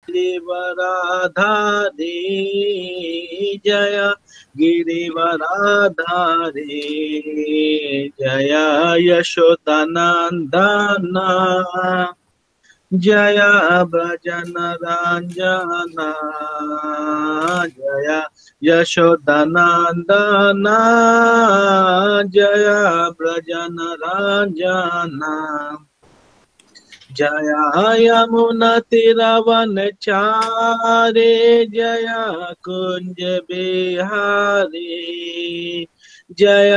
गिरिवराधारी जय गिरिवराधारी जय यशोदनंदना जय भजन रंजना जय यशोदनंदना जय भजन रंजना जय यमुना तिरवनचारे जय कुंज बिहारी जय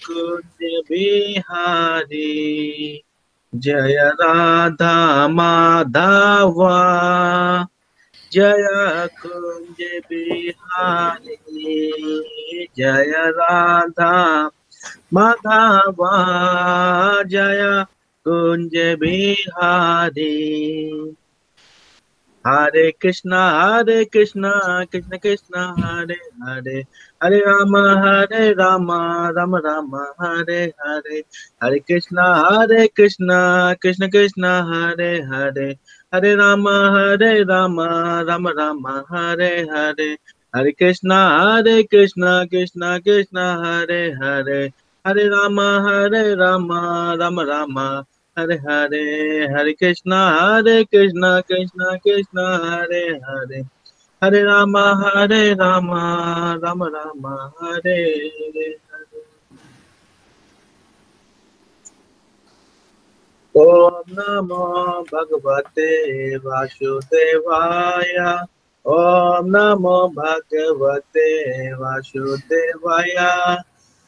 कुंज बिहारी जय राधा माधवा जय कुंज बिहारी जय राधा माधवा जय कुंज बिहारी हरे कृष्णा कृष्ण कृष्ण हरे हरे हरे राम राम राम हरे हरे हरे कृष्ण कृष्ण कृष्ण हरे हरे हरे राम राम राम हरे हरे हरे कृष्ण कृष्ण कृष्ण हरे हरे हरे राम राम राम हरे हरे हरे कृष्ण कृष्ण हरे हरे हरे राम राम राम हरे हरे ओम नमो भगवते वासुदेवाय ओम नमो भगवते वासुदेवाय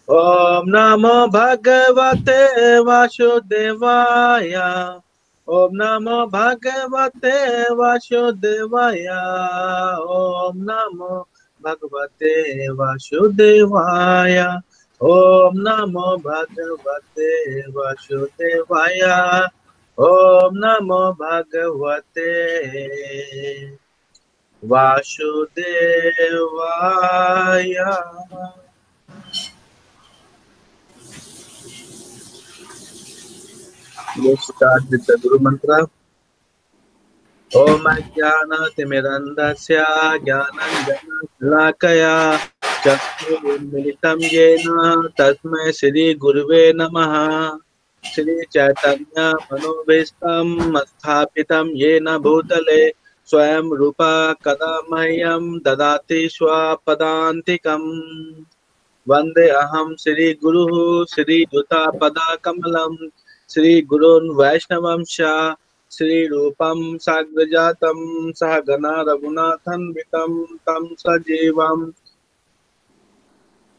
ओम नमो भगवते वासुदेवाय ओम नमो भगवते वासुदेवाय ओम नमो भगवते वासुदेवाय ओम नमो भगवते वासुदेवाय ओम नमो भगवते वासुदेवाय Let's start with the Guru Mantra. Om Ajnana-timirandasya Jnananjana-shalakaya Chakshurunmilitam Yena Tasmai Shri Guruve Namaha Shri Chaitanya Manobhistam Sthapitam Yena Bhutale Swayam Rupa Kadamahyam Dadati Swapadantikam Vande Aham Shri Guru Shri Juta Pada Kamalam Shri Gurun Vaishnavamsha Shri Rupam Sagrajatam Sahagana Raghunathan Vitam Tam Sajivam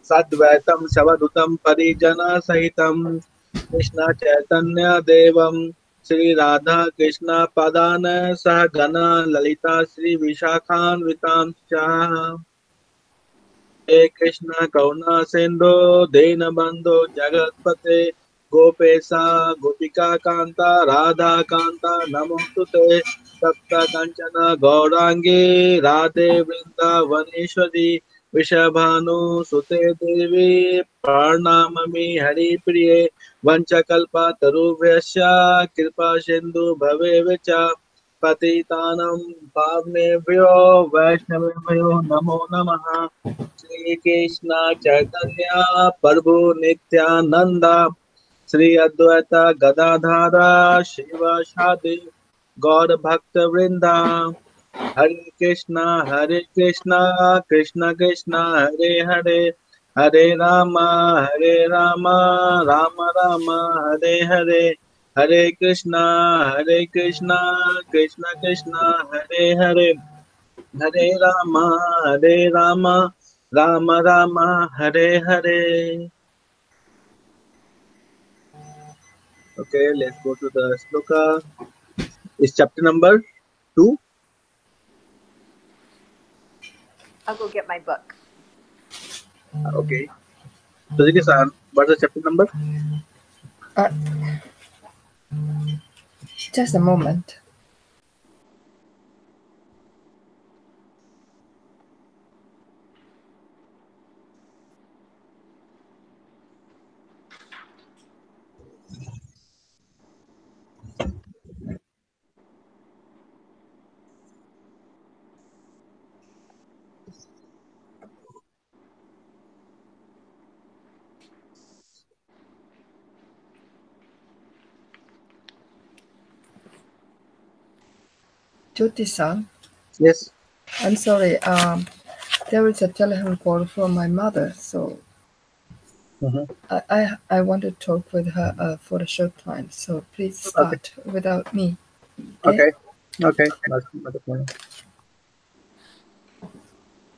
Sadvaitam Savadutam Parijana Sahitam Krishna Chaitanya Devam Shri Radha Krishna Padana Sahagana Lalita Shri Vishakhan Vitam Shah हे कृष्ण करुणा सिंधु दीन बंधु जगतपते गोपेशा गोपिका कांता राधा कांता नमोस्तुते सप्त कंचन गौरांगी राधे वृंदावनेश्वरी वृषभानु सुते देवी प्रणमामि हरिप्रिये वंशकल्पतरुभ्यश्च कृपा सिंधु भवेच्च पतितानं पावनेभ्यो वैष्णवेभ्यो नमो नमः श्री कृष्ण चैतन्य प्रभु नित्यानंद श्री अद्वैत गदाधारा शिव शादि गौर भक्त वृंदा हरे Krishna Krishna Krishna Hare Hare Hare Ram Ram Ram Hare Hare Hare Krishna Krishna Krishna Hare Hare Hare Ram Ram Ram Hare Hare. Okay, let's go to the sloka. It's chapter number 2. I'll go get my book. Okay. Suzuki-san, what's the chapter number? Just a moment. Jyoti-san, Yes. I'm sorry. There is a telephone call from my mother, so Mm-hmm. I want to talk with her for a short time. So please Okay. start without me. Okay? Okay. Okay. Not a problem.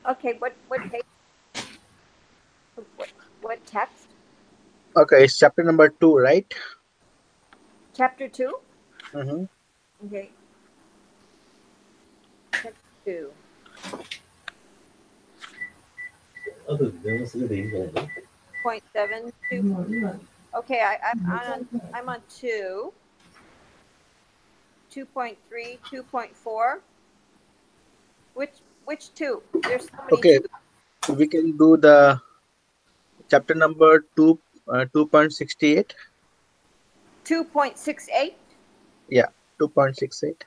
Okay, what page? What what text? Okay, it's chapter number 2, right? Chapter 2? Mm-hmm. Okay. Chapter 2. Point 7 2. Okay, I'm on 2. 2.3, 2.4. Which 2? There's so many Okay, 2. we can do the chapter number 2, 2.68. 2.68. Yeah, 2.68.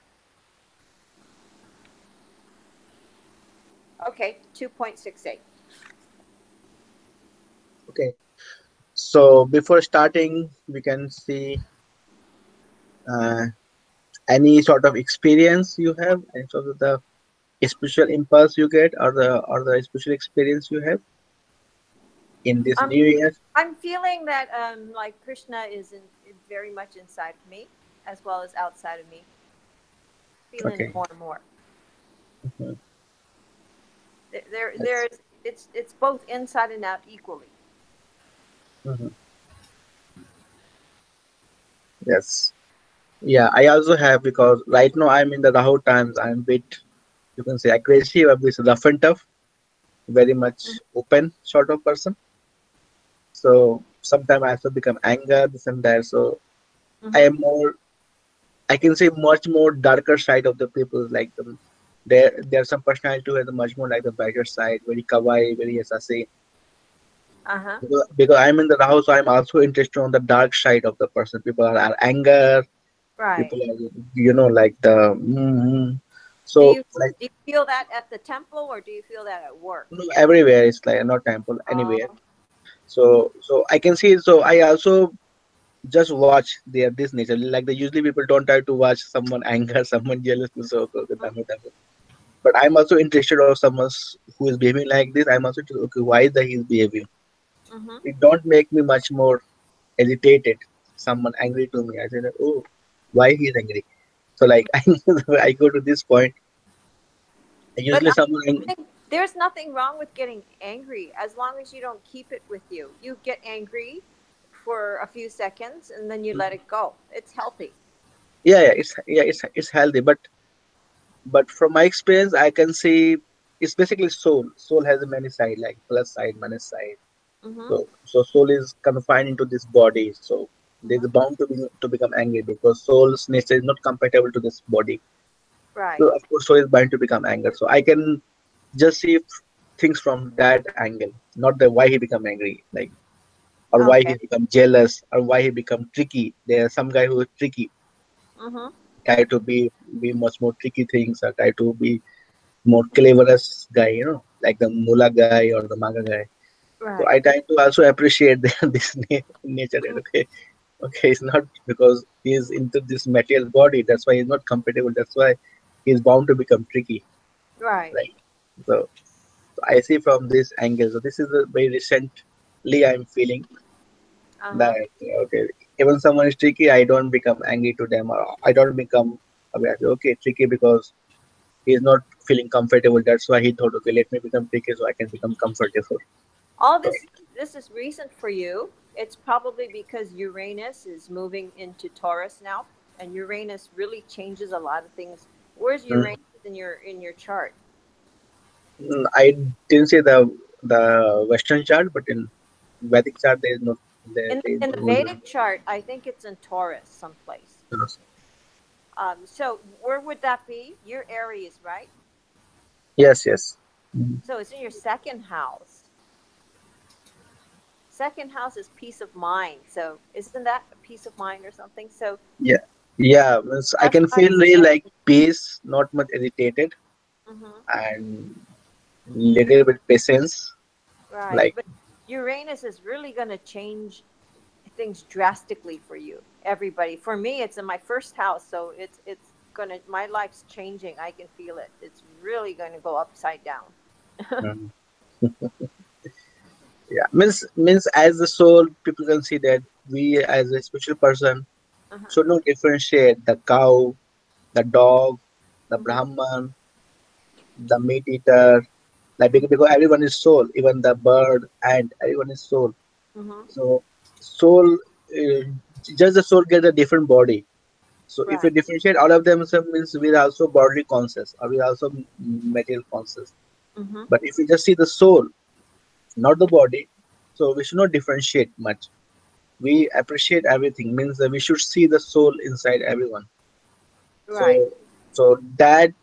Okay, 2.68. Okay, so before starting, we can see uh, any sort of experience you have, any sort of the spiritual impulse you get, or the spiritual experience you have in this Um, new year. I'm feeling that like Krishna is very much inside of me as well as outside of me. Feeling it Okay. more and more. Mhm. Yes. There's it's both inside and out equally. Mhm. Yes. Yeah, I also have, because right now I'm in the Rahu times. I'm a bit, you can say, aggressive, a bit rough and tough, very much Mm-hmm. open sort of person. So sometimes I also become anger, this and that. So I Mm-hmm. am more, I can say, much more darker side of the people. Like them, there's some personality who has a much more like the brighter side, very kawaii, very assassin. Uh-huh. Because I'm in the Rahu, so I'm also interested on the dark side of the person. People are anger. Right. People are, like the. Do So you like, do you feel that at the temple or do you feel that at work? everywhere it's like not temple anywhere. Oh. Mm-hmm. So I can see. So I also just watch their this nature. Like the usually people don't try to watch someone anger, someone jealous. So okay, done with that. But I'm also interested of someone who is behaving like this. I'm also interested, okay, why is that he's behaving? Mm-hmm. It don't make me much more agitated. Someone angry to me, I say that, oh, why he's angry? So like I go to this point. But Usually someone think there's nothing wrong with getting angry as long as you don't keep it with you. You get angry for a few seconds and then you let it go. It's healthy. it's healthy, but from my experience, I can see it's basically soul. Soul has a many side, like plus side, minus side. Mm-hmm. So soul is confined into this body. So there's Mm-hmm. a bound to become angry, because soul's nature is not compatible to this body. Right. So of course, soul is bound to become anger. So I can just see things from that angle, not the why he become angry, like, or why Okay. he become jealous, or why he become tricky. There are some guy who is tricky, Mm-hmm. try to be much more tricky things, or try to be more cleverest guy, like the Mula guy or the Manga guy. So I Right. try to also appreciate this nature. That, Mm, okay, it's not because he's into this material body. That's why he's not compatible. That's why he's bound to become tricky, right. right? So I see from this angle. So this is a very recently I'm feeling Uh-huh. that, okay, even someone is tricky, I don't become angry to them, or I don't become aware. Okay, tricky because he's not feeling comfortable. That's why he thought, okay, let me become tricky so I can become comfortable. All So, this is recent for you. It's probably because Uranus is moving into Taurus now, and Uranus really changes a lot of things. Where's mm, Uranus in your chart? I didn't say the Western chart, but in Vedic chart there is no there is In the no Vedic chart, I think it's in Taurus someplace. So where would that be? Your Aries, right? yes, yes. Mhm. So it's in your second house. Second house is peace of mind. So isn't that a peace of mind or something? So Yeah, yeah. Means I that's can why. feel really like peace, not much irritated, Hmm. and little bit patience. Right. Like, But Uranus is really going to change things drastically for you, everybody. For me, it's in my first house, so it's my life's changing. I can feel it. It's really gonna go upside down. Mhm. Yeah, means as the soul, people can see that we as a special person Uh-huh. should not differentiate the cow, the dog, the Mhm. Brahman, the meat eater. Like because everyone is soul, even the bird and everyone is soul. Mhm. So soul, just the soul gets a different body. So if we Right. differentiate all of them, so means we are also bodily conscious or we are also material conscious. Mhm. But if we just see the soul, not the body, so we should not differentiate much. We appreciate everything means that we should see the soul inside everyone. Right. So so that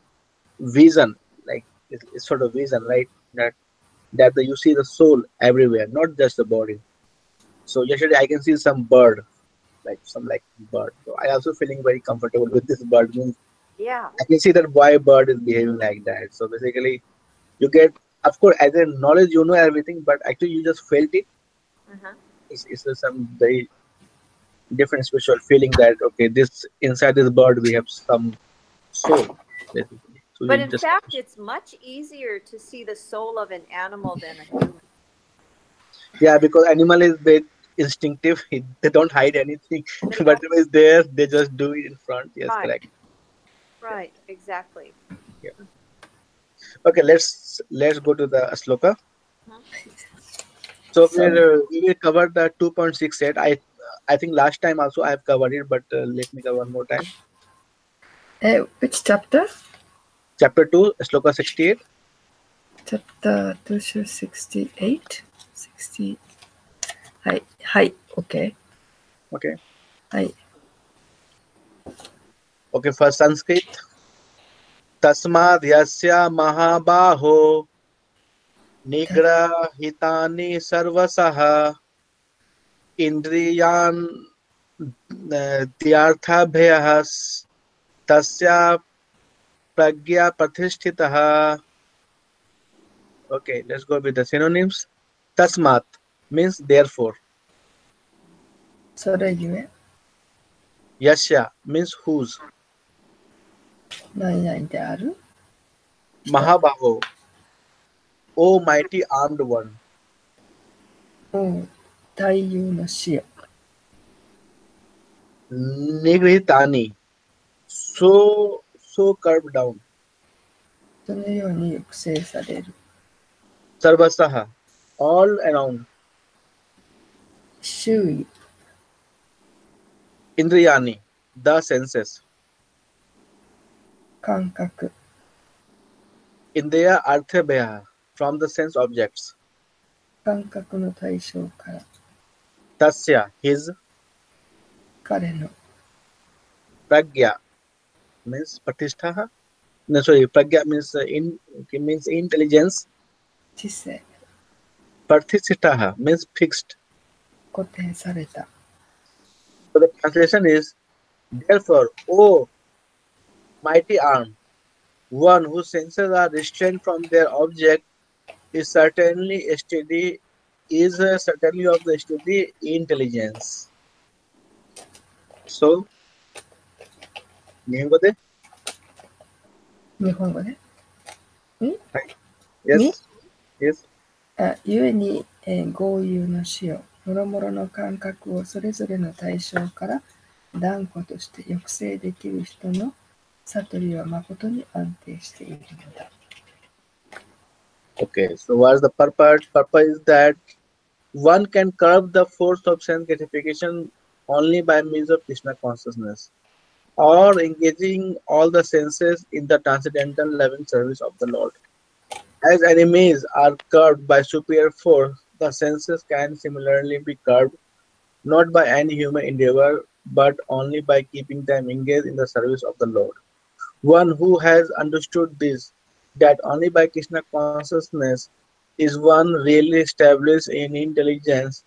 vision, like it's sort of vision, right? That you see the soul everywhere, not just the body. So yesterday I can see some bird, like some like bird. So I also feeling very comfortable with this bird. Means Yeah. I can see that why bird is behaving like that. So basically, you get, of course, as a knowledge, you know everything, but actually you just felt it. Uh-huh. It's some very different special feeling that okay, this inside this bird we have some soul, basically. So But you in just fact, it's much easier to see the soul of an animal than a human. yeah, because animal is very instinctive. They don't hide anything. They don't. Whatever is there, they just do it in front. Yes, Right. correct. Yeah, Right. Exactly. yeah. Okay, let's go to the sloka. Mhm. So Sorry. we will cover the 2.6 set. I think last time also I have covered it, but let me cover one more time. Which chapter? Chapter 2, sloka 68. Chapter 268? 60. はい。はい。OK。Okay. はい。Okay, first Sanskrit. Tasmad yasya mahabaho nigrahitani sarvasaha indriyan dyarthabhyas tasya pragya pratisthitaha. Okay, let's go with the synonyms. Tasmat means therefore. それゆえ、Yasya means whose. 何々である人。Mahabaho, O mighty armed one. うん。太陽の死よ。Nigrihitani, so curved down. そのように抑制される。Sarvasaha, all around. 周囲、Indriyani, the senses. 感覚、Indriya arthabhya, from the sense objects. 感覚の対象から、Tasya, his. 彼の Pragya means pratishtha. No, sorry, pragya means means intelligence. 知性、Pratishtha means fixed. 固定された。So the translation is therefore, O mighty arm, one whose senses are restrained from their object is certainly steady, is certainly of the steady intelligence. So, Nihongo de? 日本語で。ん Right. に Yes, yes. ゆえに、豪遊の死を、もろもろの感覚をそれぞれの対象から断固として抑制できる人の悟りは誠に安定しているのだ。Okay, so what's the purpose? Purpose is that one can curb the force of sense gratification only by means of Krishna consciousness, or engaging all the senses in the transcendental loving service of the Lord. As enemies are curbed by superior force, the senses can similarly be curbed not by any human endeavor, but only by keeping them engaged in the service of the Lord. One who has understood this, that only by Krishna consciousness is one really established in intelligence,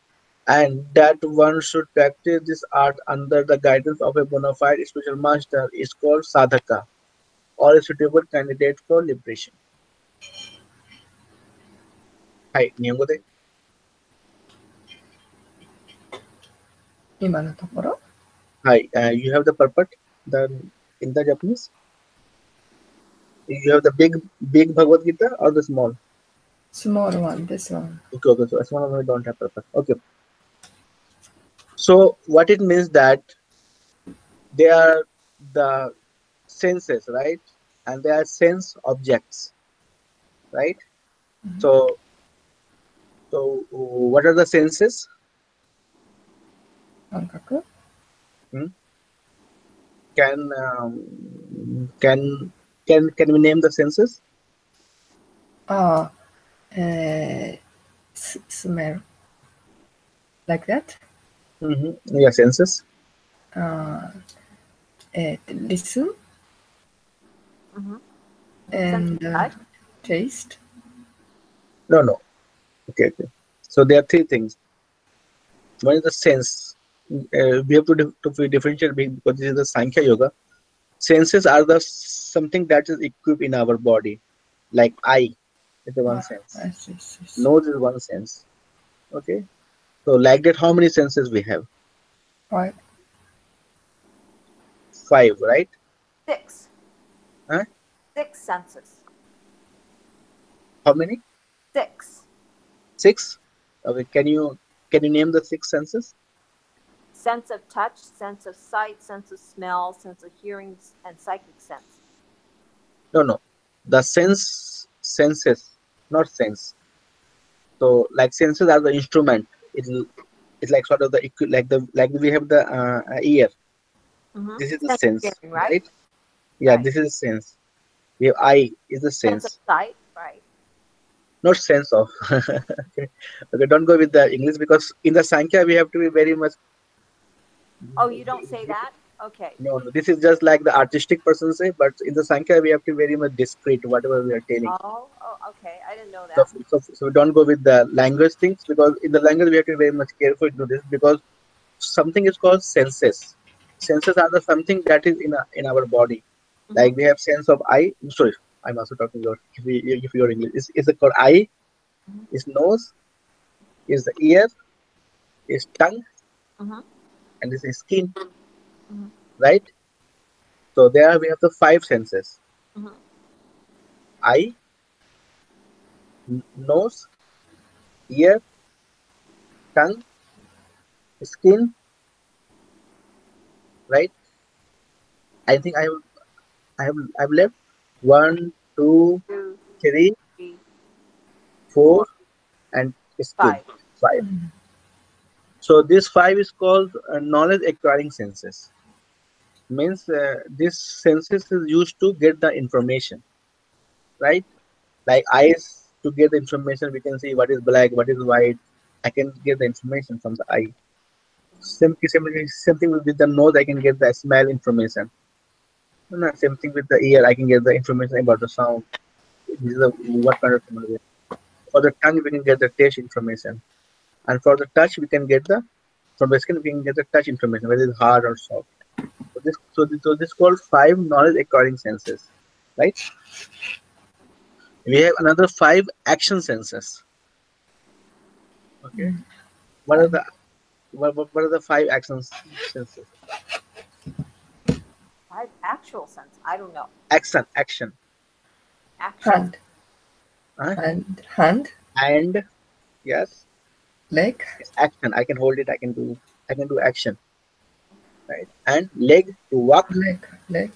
and that one should practice this art under the guidance of a bona fide spiritual master, is called sadhaka, or a suitable candidate for liberation. はい、日本語で。今のところ、はい、you have the purport? The in the Japanese? You have the big Bhagavad Gita or the small? Small one, this one. Okay, okay. So small one we don't have purpose. Okay. So what it means that they are the senses, right? And they are sense objects, right? So what are the senses? 感覚 Hmm? Can can we name the senses? ああ、smell. Like that? Yeah, senses. あlisten Mm-hmm. Sense of and touch. taste. No, no. Okay, okay. So there are three things. One is the sense. We have to, to differentiate because this is the Sankhya Yoga. Senses are the something that is equipped in our body, like eye is the one sense, Yes, yes, yes. nose is one sense. Okay, so like that, how many senses we have? Five. Five, right? Six. Huh? Six senses. How many? Six. Six. Okay, can you name the six senses? Sense of touch, sense of sight, sense of smell, sense of hearing, and psychic sense. No, no. The senses, not sense. So like senses are the instrument. It's like sort of the like we have the ear. Mm-hmm. This is the Sense of sense, hearing, right? right? Yeah, Right. this is sense. We have eye is the Sense of sense, sight, right? not sense of. Okay, okay. Don't go with the English because in the Sankhya we have to be very much. Oh, you don't say that? Okay. No, no. This is just like the artistic person say, but in the Sankhya we have to be very much discreet whatever we are telling. Oh, okay. I didn't know So, that. so don't go with the language things because in the language we have to be very much careful to do this because something is called senses. Senses are the something that is in our body. Mm-hmm. Like we have sense of eye. Sorry, I'm also talking about if you're English. Is it called eye? Is nose? Is the ear? Is tongue? Mm-hmm. And this is skin, Mm-hmm. right? So there we have the five senses: Mm-hmm. eye, nose, ear, tongue, skin, right? I think I've left one, two, Two, three, three, four, four, and skin. five. Five. So this five is called knowledge acquiring senses. Means this senses is used to get the information, right? Like eyes to get the information, we can see what is black, what is white. I can get the information from the eye. Same thing with the nose. I can get the smell information. No, same thing with the ear. I can get the information about the sound. This is what kind of sound it is. For the tongue, we can get the taste information, and for the touch, we can get the from the skin we can get the touch information, whether it's hard or soft. So this called five knowledge acquiring senses, right? We have another five action senses. Okay, what are Five. the what are the five action senses? Five actual sense. I don't know. Action, Actual. Hand. huh? Hand. And yes, Leg. yes, action. I can hold it. I can do action, right? And leg to walk, Leg. Leg.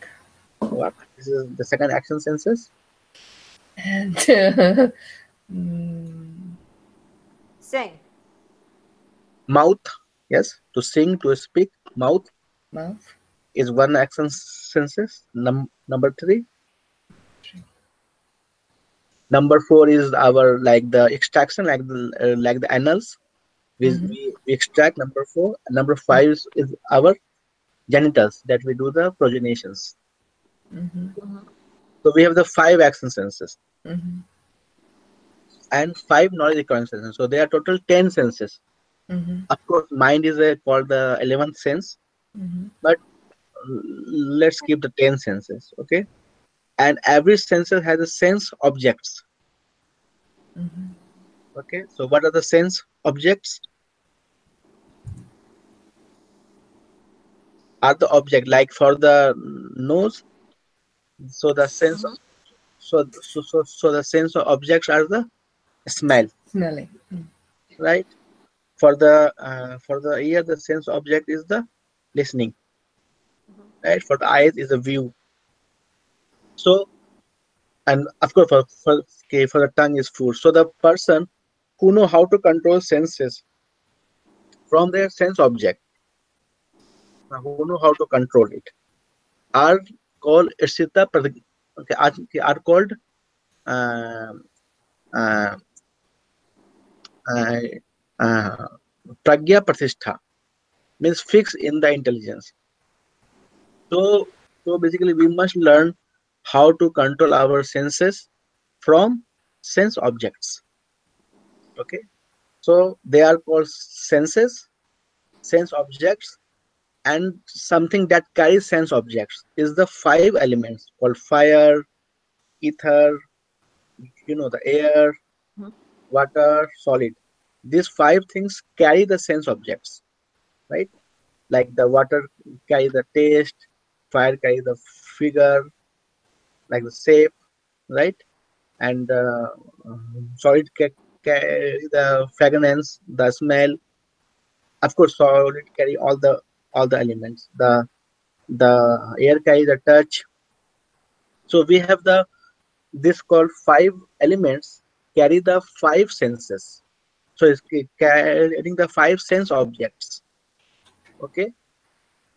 walk. This is the second action senses. And mm, Sing. Mouth, yes, to sing, to speak. Mouth mouth. is one action senses. Number three. Number four is our like the extraction, like the annals. Mm-hmm. We extract number four. Number five is our genitals that we do the progenitions. Mm-hmm. Mm-hmm. So we have the five action senses Mm-hmm. and five knowledge acquiring senses. So there are total 10 senses. Mm-hmm. Of course, mind is called the 11th sense, Mm-hmm. but let's keep the 10 senses, okay? And every sense has a sense objects, Mm-hmm. okay? So what are the sense objects? are the object. Like for the nose, so the sense of, Mm-hmm. so the sense of objects are the smell, Smelling. right? For the ear, the sense object is the listening, right? For the eyes is the view. So, and of course okay, for the tongue is food. So the person who know how to control senses from their sense object, who know how to control it, are called Ishita okay, are called uh, uh, uh, uh, Pragya Pratishtha, means fix in the intelligence. So, so basically, we must learn how to control our senses from sense objects. Okay, so they are called senses, sense objects, and something that carries sense objects is the five elements called fire, ether, the air, water, solid. These five things carry the sense objects, right? Like the water carry the taste, fire carry the figure, like the shape, right? And solid carry the fragrance, the smell. Of course, solid carry all the elements. The air carry the touch. So we have the this called five elements carry the five senses. So it's carrying the five sense objects. Okay,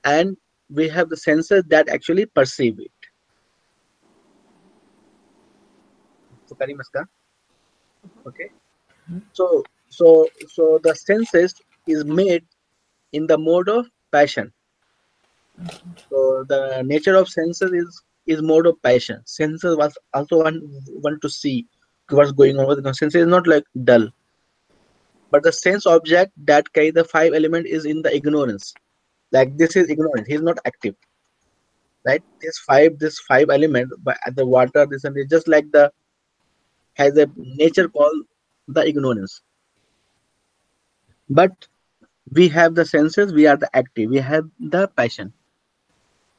and we have the senses that actually perceive it. So Karimaska. Okay, so the senses is made in the mode of passion. So the nature of senses is mode of passion. Senses was also want to see what's going on with the senses is not like dull, but the sense object that carry the five element is in the ignorance. Like this is ignorance. He's not active, right? This five element, but at the water, this and this, just like the has a nature called the ignorance. But we have the senses. We are the active. We have the passion.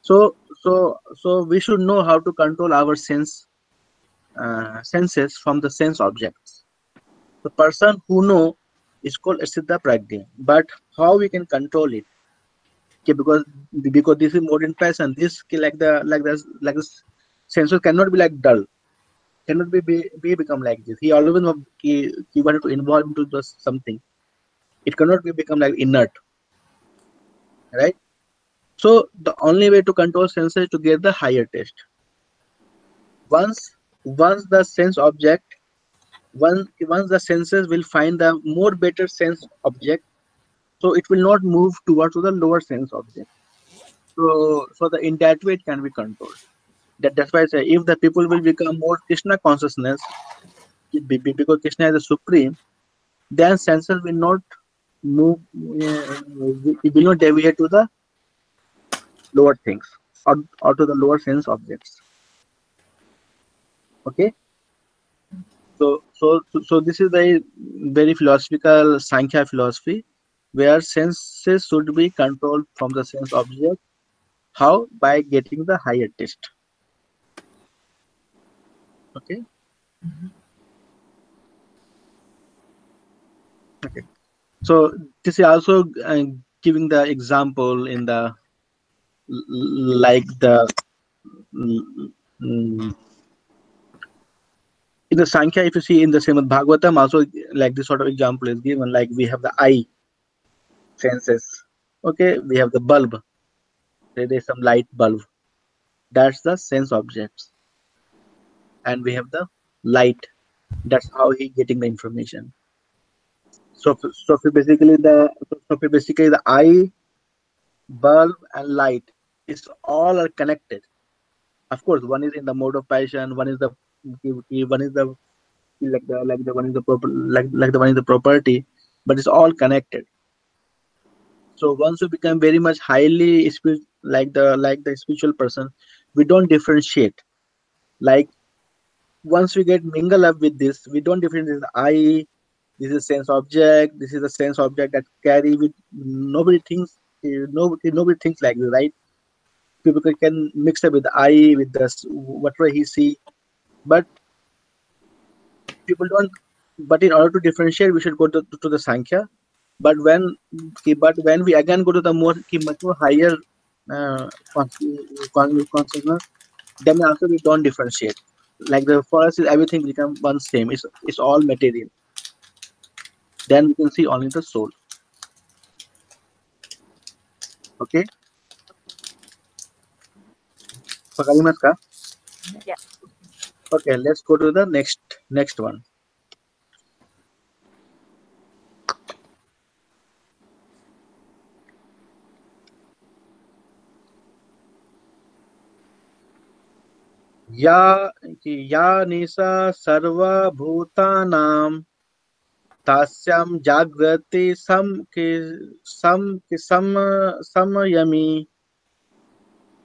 So we should know how to control our senses from the sense objects. The person who know is called Siddha Pragya. But how we can control it? Okay, because this is modern passion. This like this sensor cannot be like dull. Cannot be become like this. He always he wanted to involve into just something. It cannot be become like inert, right? So the only way to control senses is to get the higher taste. Once the sense object once the senses will find the more better sense object, so it will not move towards to the lower sense object. So the in that way it can be controlled. That's why I say if the people will become more Krishna consciousness, because Krishna is the supreme, then senses will not move, it will not deviate to the lower things, or to the lower sense objects. Okay, so this is the very philosophical Sankhya philosophy, where senses should be controlled from the sense object. How? By getting the higher taste. Okay. Okay. So this is also giving the example in the like the mm, mm, in the Sankhya, if you see in the Srimad Bhagavatam, also like this sort of example is given. Like we have the eye senses. Okay, we have the bulb. There is some light bulb. That's the sense objects, and we have the light. That's how he getting the information. So basically the eye, bulb, and light is all are connected. Of course, one is in the mode of passion. One is the like the one is the proper like the one is the property, but it's all connected. So once you become very much highly like the spiritual person, we don't differentiate. Like once we get mingle up with this, we don't differentiate the I. This is sense object. This is a sense object that carry with nobody thinks. Nobody thinks like this, right? People can mix up with I with the whatever he see, but people don't. But in order to differentiate, we should go to the Sankhya. But when we again go to the much more higher consciousness, then also we don't differentiate. Like the for us, everything become one same. It's all material. Then we can see only the soul. Okay, Pakalimas ka? Yeah. Okay, let's go to the next one. या या निशा सर्वभूतानां तास्यां जागृति सम समयमि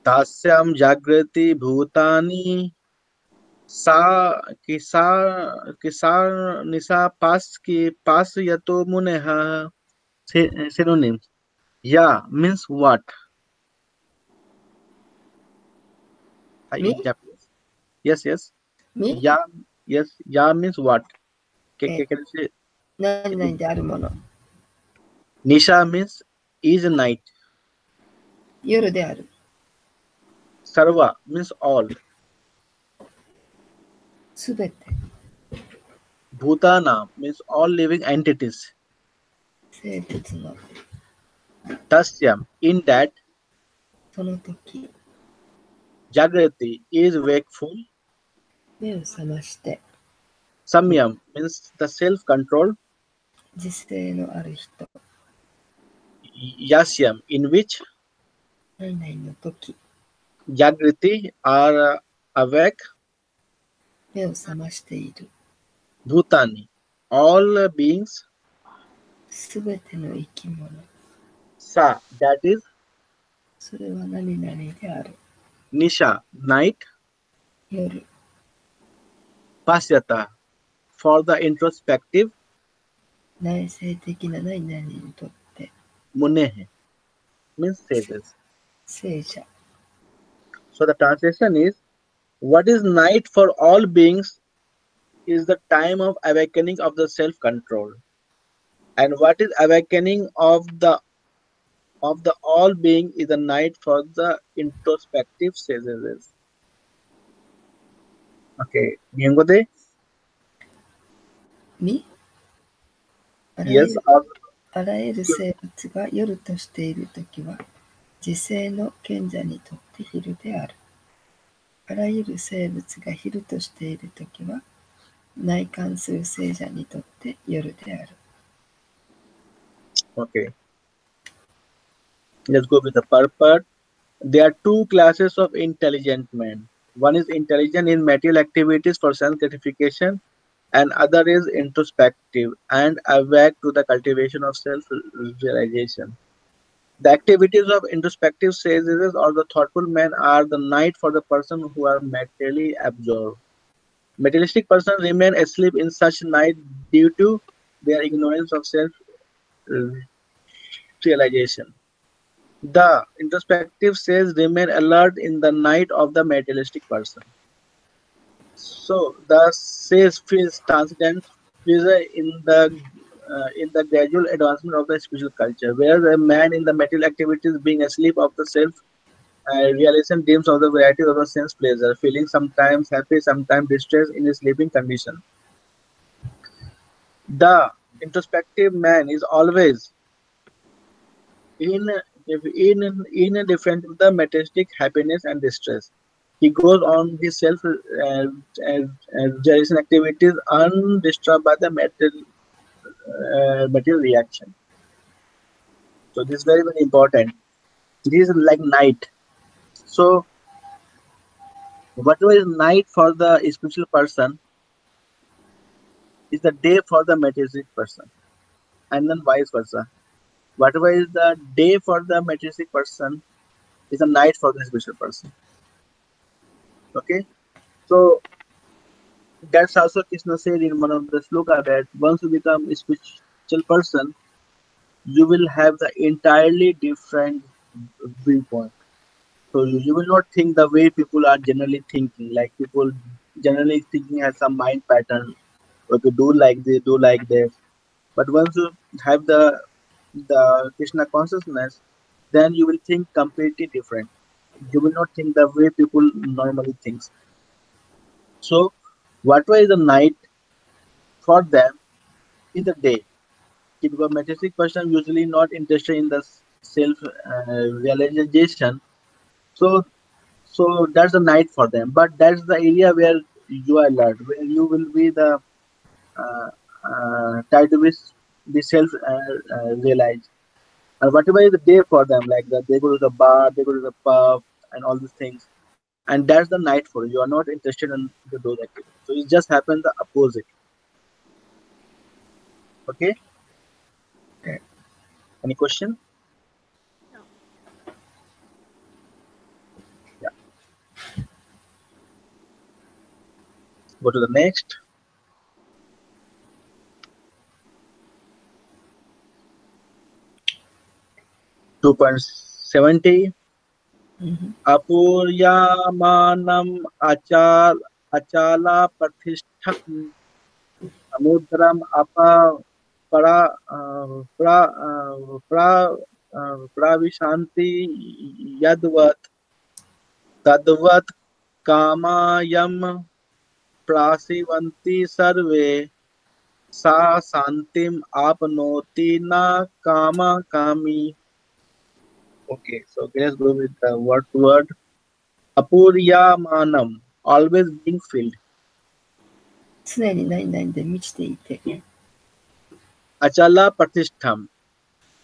तास्यां जागृति भूतानि सा किसा किसा निशा पास यतो मुनेः synonyms. Yeah means what? Me? In Japanese. Yes, yes. Me? Yeah, yes. Yeah means what? Can you say? 何々であるもの。Nisha means is night. 夜である。Sarva means all. すべて。Bhutana means all living entities. 生物の。Tasyam in that. その時。Jagrati is wakeful. 目を覚まして。Samyam means the self-control. 自制のある人。Yasyam in which. 何々の時。Jagrati are awake. 目を覚ましている。Bhutani all beings. すべての生き物。Sa that is. それは何々である。Nisha night. 夜。Pasyata for the introspective. 内省的な何々にとって。Munehe means sages. 聖者。So the translation is, what is night for all beings is the time of awakening of the self-control. And what is awakening of the all being is the night for the introspective sages. Okay. Nyango de? みあら Yes. ゆる生物が夜としているときは、自性の賢者にとって昼である。あらゆる生物が昼としているときは、内観する聖者にとって夜である。Okay. Let's go with the purport. There are two classes of intelligent men. One is intelligent in material activities for sense gratification, and other is introspective and awake to the cultivation of self-realization. The activities of introspective sages or the thoughtful men are the night for the person who are materially absorbed. Materialistic persons remain asleep in such night due to their ignorance of self-realization. The introspective sages remain alert in the night of the materialistic person. So the sage feels transcendent pleasure in the gradual advancement of the spiritual culture, whereas a man in the material activities being asleep of the self realization dreams of the varieties of the sense pleasure, feeling sometimes happy, sometimes distressed in a sleeping condition. The introspective man is always in indifferent to the materialistic happiness and distress. He goes on his self-realization activities undisturbed by the material reaction. So this is very, very important. This is like night. So whatever is night for the spiritual person is the day for the materialistic person, and then vice versa. Whatever is the day for the materialistic person is a night for the spiritual person. Okay, so that's also Krishna said in one of the sloka that once you become a spiritual person, you will have the entirely different viewpoint. So you will not think the way people are generally thinking. Like people generally thinking has some mind pattern. Okay, do like this, do like this. But once you have the Krishna consciousness, then you will think completely different. You will not think the way people normally think. So whatever is the night for them is the day. Because materialistic person usually not interested in the self realization. So so that's the night for them. But that's the area where you are alert, where you will be the try to be self realized. And whatever is the day for them, like that they go to the bar, they go to the pub, and all these things. And that's the night for you. You are not interested in those activities. So it just happens the opposite. Okay. Okay. Any question? No. Yeah. Go to the next. 2.70. Mm-hmm. अपूर्यामानम् अचाला प्रतिष्ठक समुद्रम अप pra pra pra pravishanti yadvat तद्वत् कामायम प्रासिवन्ति सर्वे सा शांतिम आपनोति न कामी. Okay, so let's go with the word to word. Apuryamanam, always being filled. 常に何々で満ちていて、Achala pratishtham,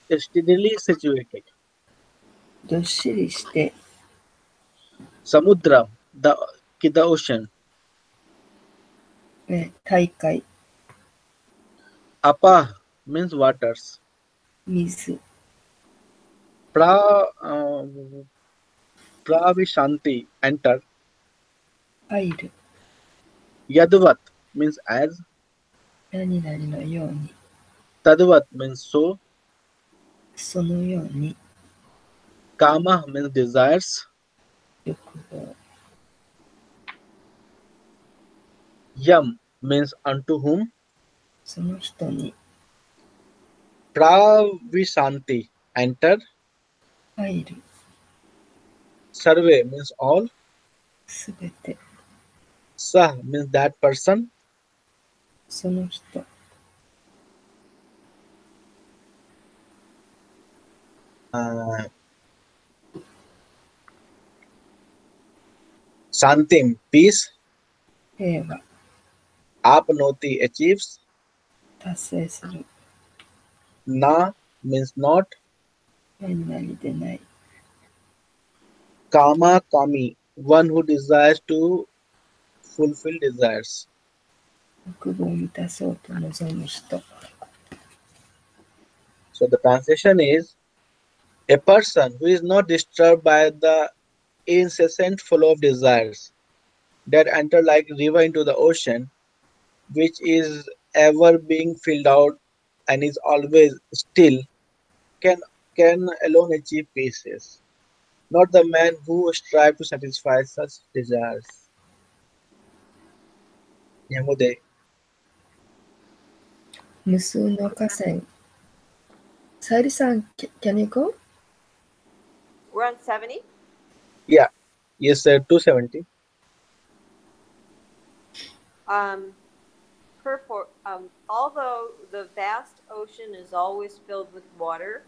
steadily situated. どっしりして、Samudra, the ocean. 大海、Apa means waters. 水、Pra pravishanti, enter. 入る、Yadvat means as. 何々のように、Tadvat means so. そのように、Kama means desires. 欲望、Yam means unto whom. その人に、Pravishanti, enter. 入る、Sarve means all. すべて、Sah means that person. その人、Uh, Shantim, peace. 平和、Apnoti, achieves. 達成する、Na means not. 何々でない、Kama, kami, one who desires to fulfill desires. 欲望を満たそうと望む人、So the translation is a person who is not disturbed by the incessant flow of desires that enter like river into the ocean, which is ever being filled out and is always still, can can alone achieve peace. Not the man who strive to satisfy such desires. Yamude. 無数の河川。さゆりさん、can you go? We're on 70. Yeah. Yes, sir. 270. Um, although the vast ocean is always filled with water,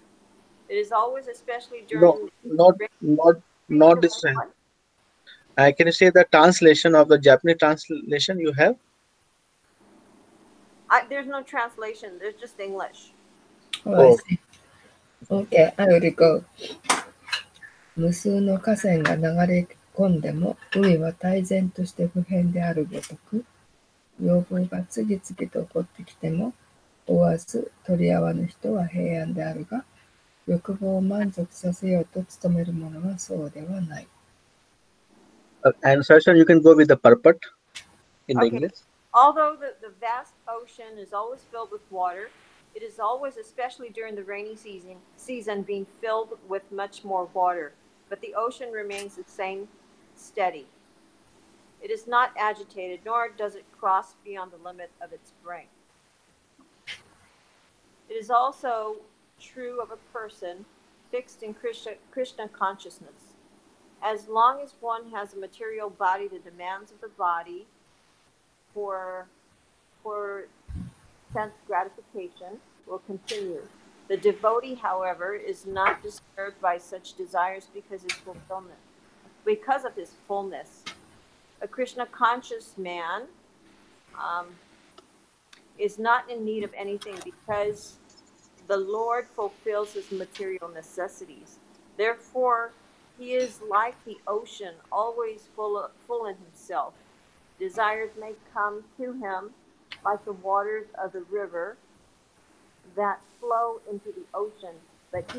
it is always, especially No, during not rainy not not season. this time. Can you say the translation of the Japanese translation you have? There's no translation. There's just English. Oh, I Oh, see. Okay, I will go. 無数の河川が流れ込んでも、海は泰然として不変であるごとく、要望が次々と起こってきても、追わず取り合わぬ人は平安であるが、欲望を満足させようと努める者はそうではない。and Sarshan, you can go with the purport in the Okay. English. Although the vast ocean is always filled with water, It is always, especially during the rainy season being filled with much more water, but the ocean remains the same, steady. It is not agitated, nor does it cross beyond the limit of its brink. It is also true of a person fixed in Krishna consciousness. As long as one has a material body, the demands of the body for for sense gratification will continue. The devotee, however, is not disturbed by such desires because of his fullness. A Krishna conscious man um, is not in need of anything because the Lord fulfills his material necessities. Therefore, he is like the ocean, always full in himself. Desires may come to him like the waters of the river that flow into the ocean, but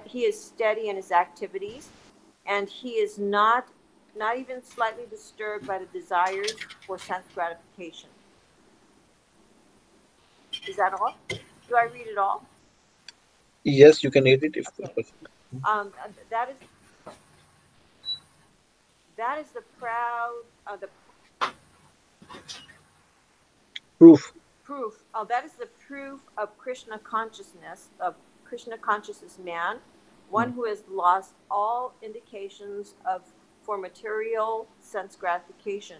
he is steady in his activities, and he is not even slightly disturbed by the desires for sense gratification. Is that all? Do I read it all? Yes, you can read it if Okay. possible. Um, that is the proud the Proof. proof. That is the proof of Krishna consciousness man, one who has lost all indications of for material sense gratification.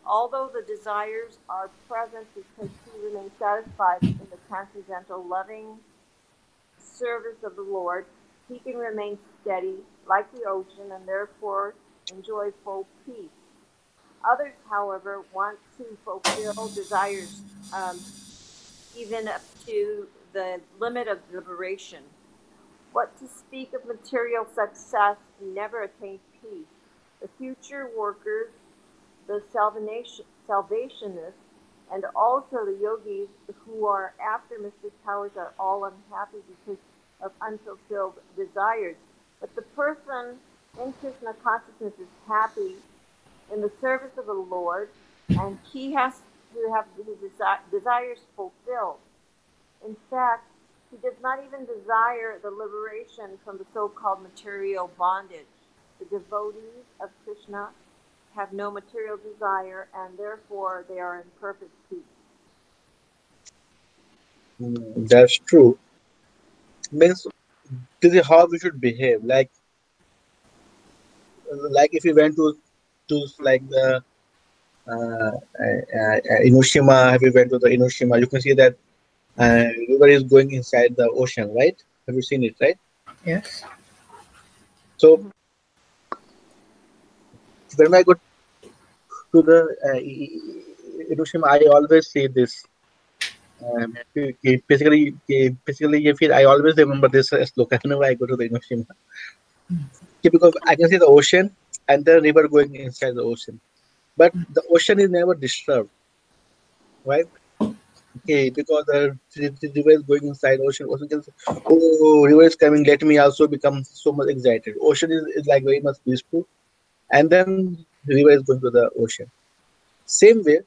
Although the desires are present because he remains satisfied in the transcendental loving service of the Lord, he can remain steady like the ocean and therefore enjoy full peace. Others, however, want to fulfill desires even up to the limit of liberation. What to speak of material success never attain peace. The future workers, the salvationists, and also the yogis who are after mystic powers are all unhappy because of unfulfilled desires. But the person in Krishna consciousness is happy in the service of the Lord, and he has to have his desires fulfilled. In fact, he does not even desire the liberation from the so-called material bondage. The devotees of Krishna have no material desire, and therefore they are in perfect peace. That's true. Means this is how we should behave. Like if you went to like the Inoshima, have you went to the Inoshima? You can see that river is going inside the ocean, right? Have you seen it, right? Yes. So when I go to the Inoshima, I always see this. Basically, if I always remember this sloka whenever I go to the Inoshima. Okay, because I can see the ocean and the river going inside the ocean, but the ocean is never disturbed, right? Okay, because the river is going inside ocean. Ocean can say, "Oh, river is coming. Let me also become so much excited." Ocean is like very much peaceful, and then river is going to the ocean. Same way,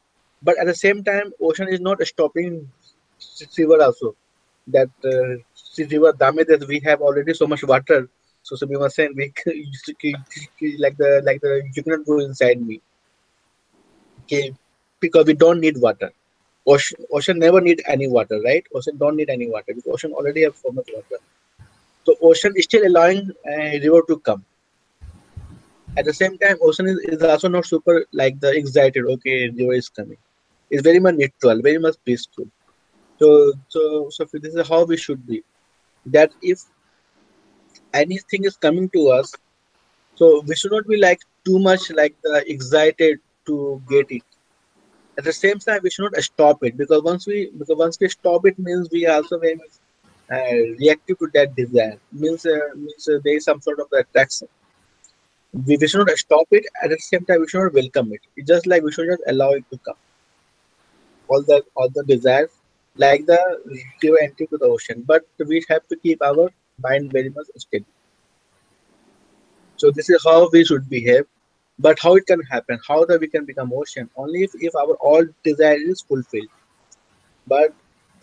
but at the same time, ocean is not stopping river also. That river Dame that we have already so much water. So we must say we like the you cannot go inside me. Okay, because we don't need water. Ocean never need any water, right? Ocean don't need any water because ocean already have so much water. So ocean is still allowing a river to come. At the same time, ocean is also not super like the excited. Okay, river is coming. It's very much neutral, very much peaceful. So this is how we should be. That if anything is coming to us, so we should not be like too much like the excited to get it. At the same time, we should not stop it because once we stop it means we are also very much reactive to that desire. Means there is some sort of attraction. We should not stop it. At the same time, we should not welcome it. It's just like we should not allow it to come. All the desires, like the river entry to the ocean. But we have to keep our mind very much steady. So this is how we should behave. But how it can happen? How that we can become ocean? Only if our all desire is fulfilled. But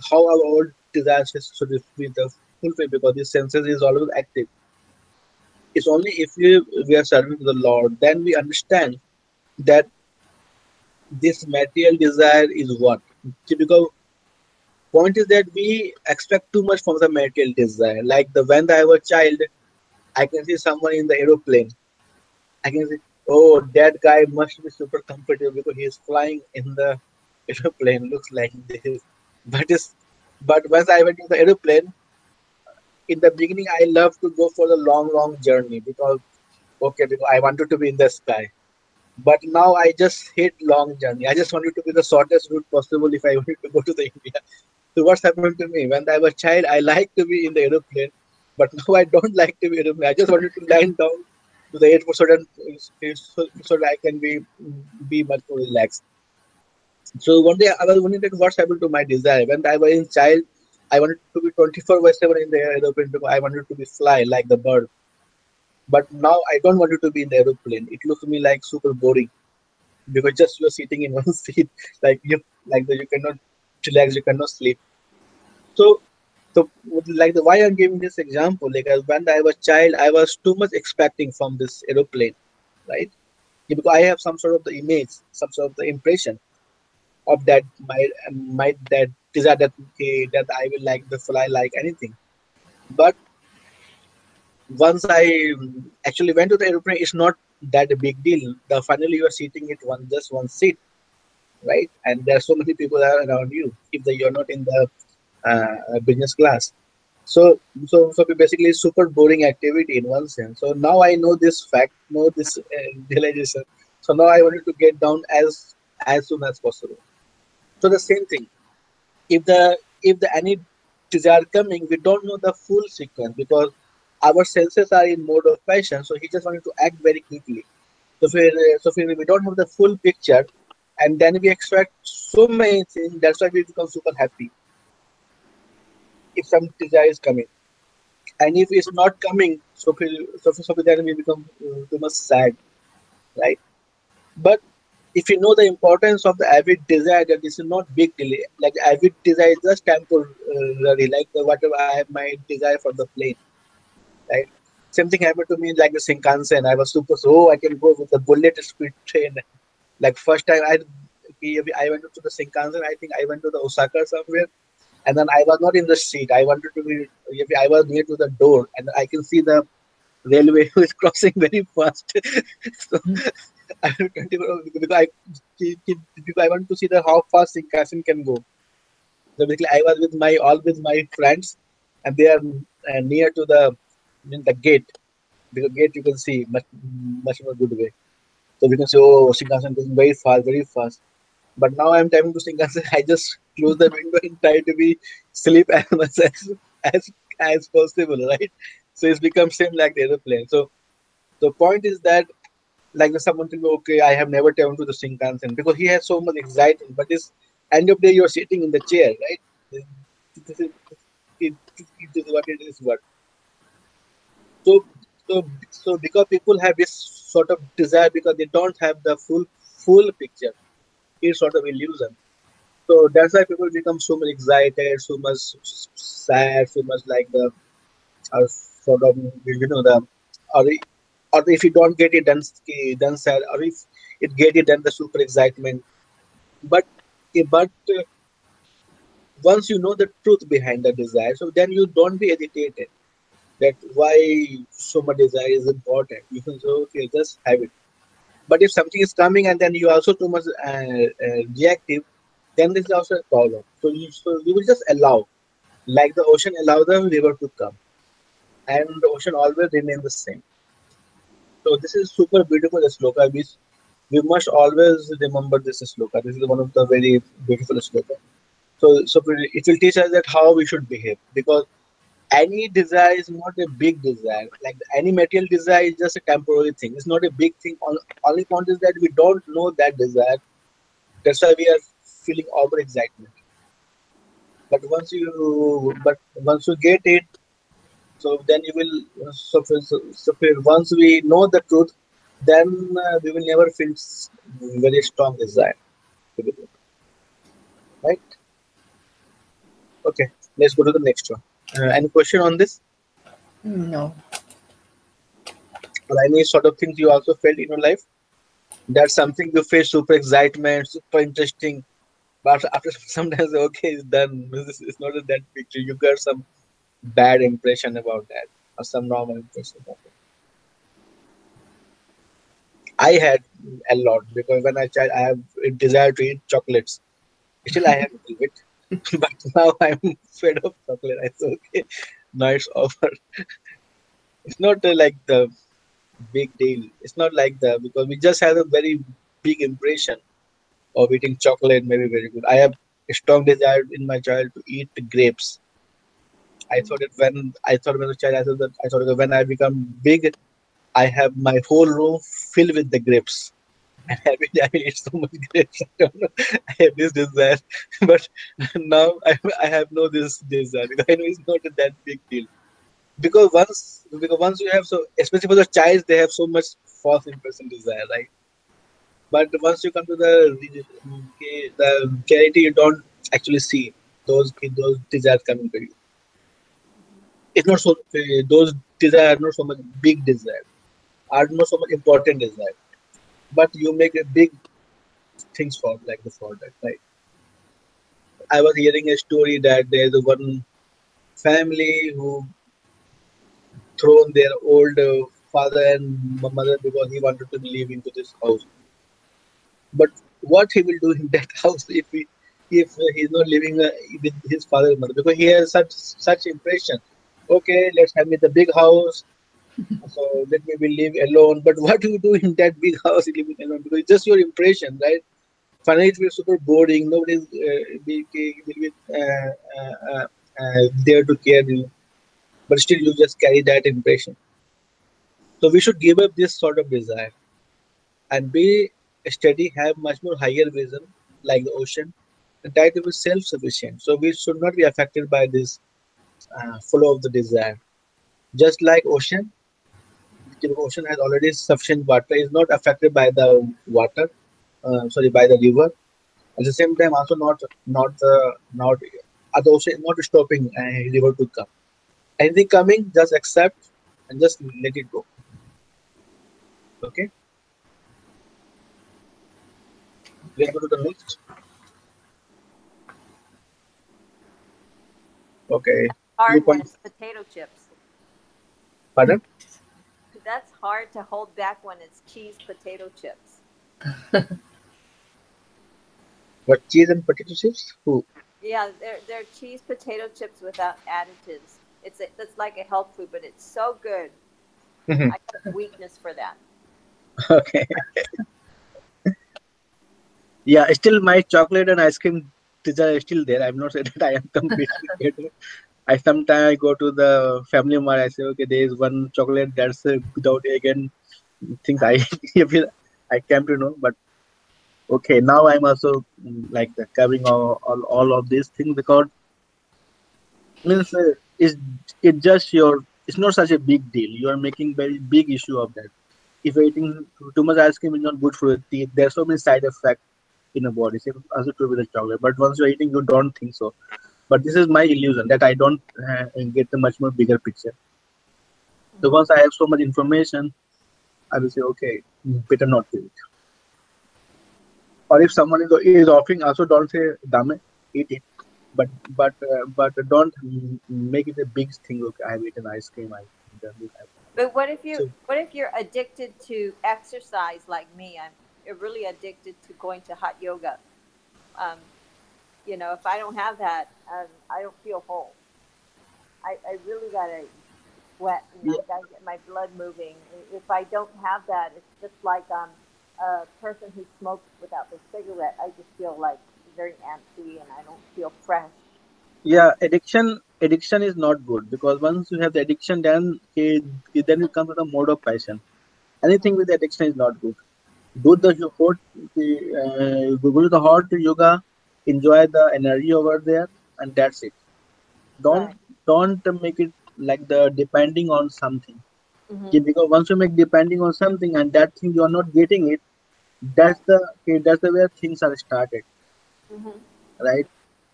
how our all desire should be the fulfilled because this senses is always active. It's only if we are serving to the Lord, then we understand that this material desire is what. See, because point is that we expect too much from the material desire. Like the when I was a child, I can see someone in the aeroplane. I can say, oh, that guy must be super comfortable because he's flying in the aeroplane. Looks like this, but it's but once I went to the aeroplane, in the beginning I loved to go for the long journey because okay, because I wanted to be in the sky. But now I just hate long journey. I just wanted to be the shortest route possible if I wanted to go to the India. So what's happened to me? When I was a child, I liked to be in the aeroplane, but now I don't like to be in aeroplane. I just wanted to land down to the airport so that I can be much more relaxed. So one day I was wondering that what's happened to my desire. When I was in child, I wanted to be 24/7 in the aeroplane because I wanted to be fly like the bird. But now I don't want it to be in the aeroplane. It looks to me like super boring because just you're sitting in one seat, like you cannot relax, you cannot sleep. So so like the why I'm giving this example, like when I was child, I was too much expecting from this aeroplane, right? Yeah, because I have some sort of the image, some sort of the impression of that my that desire that okay, that I will like the fly like anything. But once I actually went to the aeroplane, it's not that a big deal. The finally you are sitting at just one seat, right? And there are so many people are around you if you're not in the business class. So basically, super boring activity in one sense. So now I know this fact, know this realization. So now I wanted to get down as soon as possible. So the same thing. If the any desire coming, we don't know the full sequence because our senses are in mode of passion. So he just wanted to act very quickly. So we don't have the full picture, and then we expect so many things. That's why we become super happy if some desire is coming. And if it's not coming, so then we become too much sad, right? But if you know the importance of the avid desire, that this is not big delay. Like avid desire is just temporary, like the whatever I have my desire for the plane, right? Same thing happened to me like the Shinkansen. I was super so I can go with the bullet speed train. Like first time I went to the Shinkansen. I think I went to the Osaka somewhere, and then I was not in the seat. I wanted to be. I was near to the door, and I can see the railway is crossing very fast. So I will continue because I want to see the how fast Shinkansen can go. So basically, I was with my all with my friends, and they are near to the gate. Because gate you can see much more good way. So we can say, oh, Shinkansen going very fast, very fast. But now I'm timing to Shinkansen. I just close the window and try to be sleep as much as as possible, right? So it's become same like the aeroplane. So the point is that like the someone tell me, okay, I have never traveled to the Shinkansen because he has so much excitement. But this end of the day, you're sitting in the chair, right? This is, it is what it is. What so so because people have this sort of desire because they don't have the full picture. It's sort of illusion. So that's why people become so much excited, so much sad, so much like the sort of the or or if you don't get it then sad or if it get it then the super excitement. But but once you know the truth behind the desire, so then you don't be agitated that why so much desire is important. You can say okay, just have it. But if something is coming and then you are also too much reactive, then this is also a problem. So you will just allow, like the ocean allow the river to come, and the ocean always remain the same. So this is super beautiful sloka. We must always remember this sloka. This is one of the very beautiful sloka. So it will teach us that how we should behave because any desire is not a big desire. Like any material desire is just a temporary thing. It's not a big thing. Only point is that we don't know that desire. That's why we are feeling over excitement. But once you get it, so then you will once we know the truth, then we will never feel very strong desire, right? Okay. Let's go to the next one. Any question on this, No. or any sort of things you also felt in your life? That's something you face super excitement, super interesting. But after sometimes, okay, it's done. This is not that big deal. You got some bad impression about that, or some normal impression about it. I had a lot because when I child, I have a desire to eat chocolates. Still, I have a little bit, but now I'm fed of chocolate. I say, okay, now it's over. It's not like the big deal. It's not like the because we just have a very big impression of eating chocolate. Maybe very good. I have a strong desire in my child to eat grapes. I thought when I was a child, I thought that when I become big, I have my whole room filled with the grapes. And I will eat so much grapes. I don't know. I have this desire, but now I have no this desire because I know it's not that big deal. Because once you have so especially for the child, they have so much false impression desire, right? But once you come to the charity, you don't actually see those desires coming to you. It's not so those desires are not so much big desire, are not so much important desire, but you make a big things for that, right? I was hearing a story that there's a one family who thrown their old father and mother because he wanted to live into this house. But what he will do in that house if he's not living with his father and mother because he has such impression. Okay, let's have me the big house. So let me will live alone. But what do you do in that big house living alone? Because it's just your impression, right? Finally, it will be super boring. Nobody's will be there to care you. But still, you just carry that impression. So we should give up this sort of desire and be steady, have much more higher vision, like the ocean, and try to be self-sufficient. So we should not be affected by this flow of the desire. Just like ocean, the ocean has already sufficient water, is not affected by the water. Sorry, by the river. At the same time, also not the ocean not stopping a river to come. Anything coming, just accept and just let it go. Okay, let's go to the next. Okay, you Hard when point. it's potato chips. Pardon? That's hard to hold back when it's cheese potato chips. What cheese and potato chips? Who? Yeah, they're cheese potato chips without additives. It's like a health food, but it's so good. I have a weakness for that. Okay. Yeah, still my chocolate and ice cream these are still there. I'm not saying that I am completely better. I sometimes I go to the family mart. I say, okay, there is one chocolate that's without egg and things. I feel I came to know, but okay, now I'm also like the covering all of these things because means it's just your. It's not such a big deal. You are making very big issue of that. If you're eating too much ice cream is not good for your teeth. There's so many side effects in a body. Same also true with the chocolate. But once you're eating, you don't think so. But this is my illusion that I don't get the much more bigger picture. So once I have so much information, I will say, okay, better not do it. Or if someone is offering, also don't say, "Dame, eat it." But don't make it a big thing. Okay, I have eaten ice cream. I done this. But So what if you're addicted to exercise like me? I'm really addicted to going to hot yoga. Um, if I don't have that, I don't feel whole. I really gotta sweat. yeah, I gotta get my blood moving. If I don't have that, it's just like a person who smokes without their cigarette. I just feel like very empty, and I don't feel fresh. And yeah, addiction is not good because once you have the addiction, then you come to the mode of passion. Anything with addiction is not good. Do the go to the hot yoga, enjoy the energy over there, and that's it. Don't right. don't make it like the depending on something. Hmm. Okay, because once you make depending on something and that thing you are not getting it, Right. that's the where things are started, Hmm. right?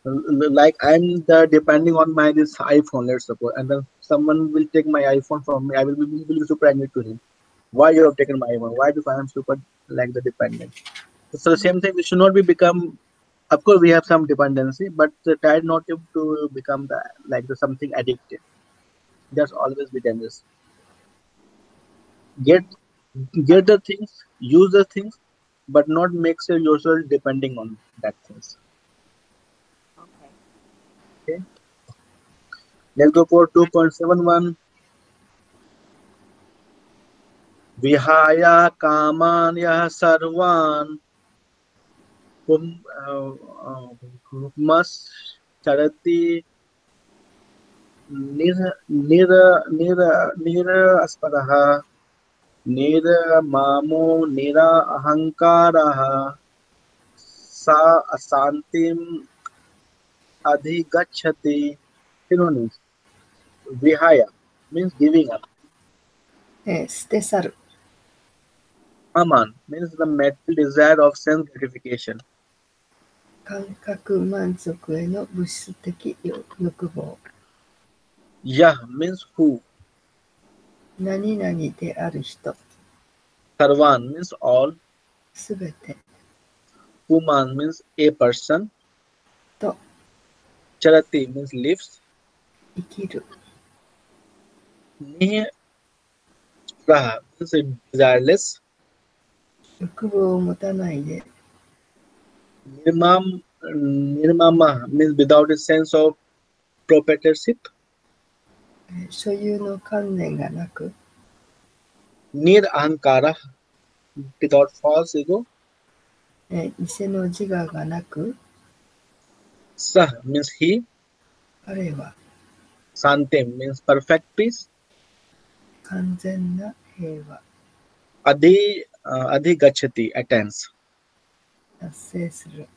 Like I'm the depending on my this iPhone, let's suppose, and then someone will take my iPhone from me. I will be super angry to him. Why you have taken my iPhone? Why? Because I am super like the dependent. So the same thing, we should not be become. Of course, we have some dependency, but try not to become the like the something addictive. That's always be dangerous. Get get the things, use the things, but not make sure yourself depending on that things. Okay. Okay, let's go for 2.71. Vihaya kaman yah sarvan pum mas charati nir nir nir nir asparaha nir mamo nira ahankaraha sa asantim adhigachati. Synonyms: vihaya means giving up, 捨て去る。kaman means the material desire of sense gratification, 感覚満足への物質的欲望。yah means who, 何々である人。sarvan means all, すべて。puman means a person, と charati means lives, 生きる。nihraha means desireless, 欲望を持たないで。nirmam nirmama means without a sense of proprietorship, 所有の観念がなく。nir ahankara without false ego, 偽の自我がなく。sah means he, 彼は santem means perfect peace, 完全な平和。adhi adhigachati attains. 達成する。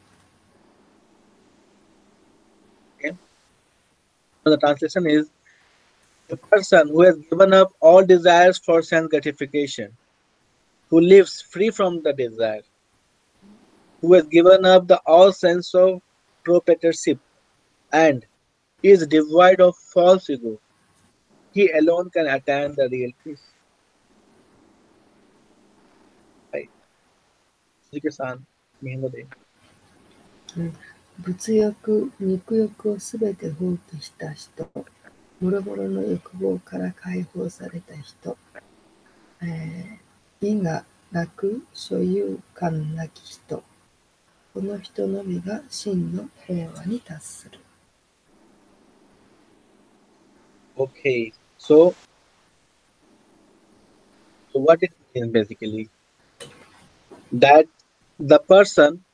Okay, so the translation is a person who has given up all desires for sense gratification, who lives free from the desire, who has given up the all sense of proprietorship and is devoid of false ego. He alone can attain the real peace. Right. Suzuki-san, Mihinode. 物欲、肉欲をすべて放棄した人、諸々の欲望から解放された人、意がなく所有感なき人、この人のみが真の平和に達する。Okay, so what it means basically that the person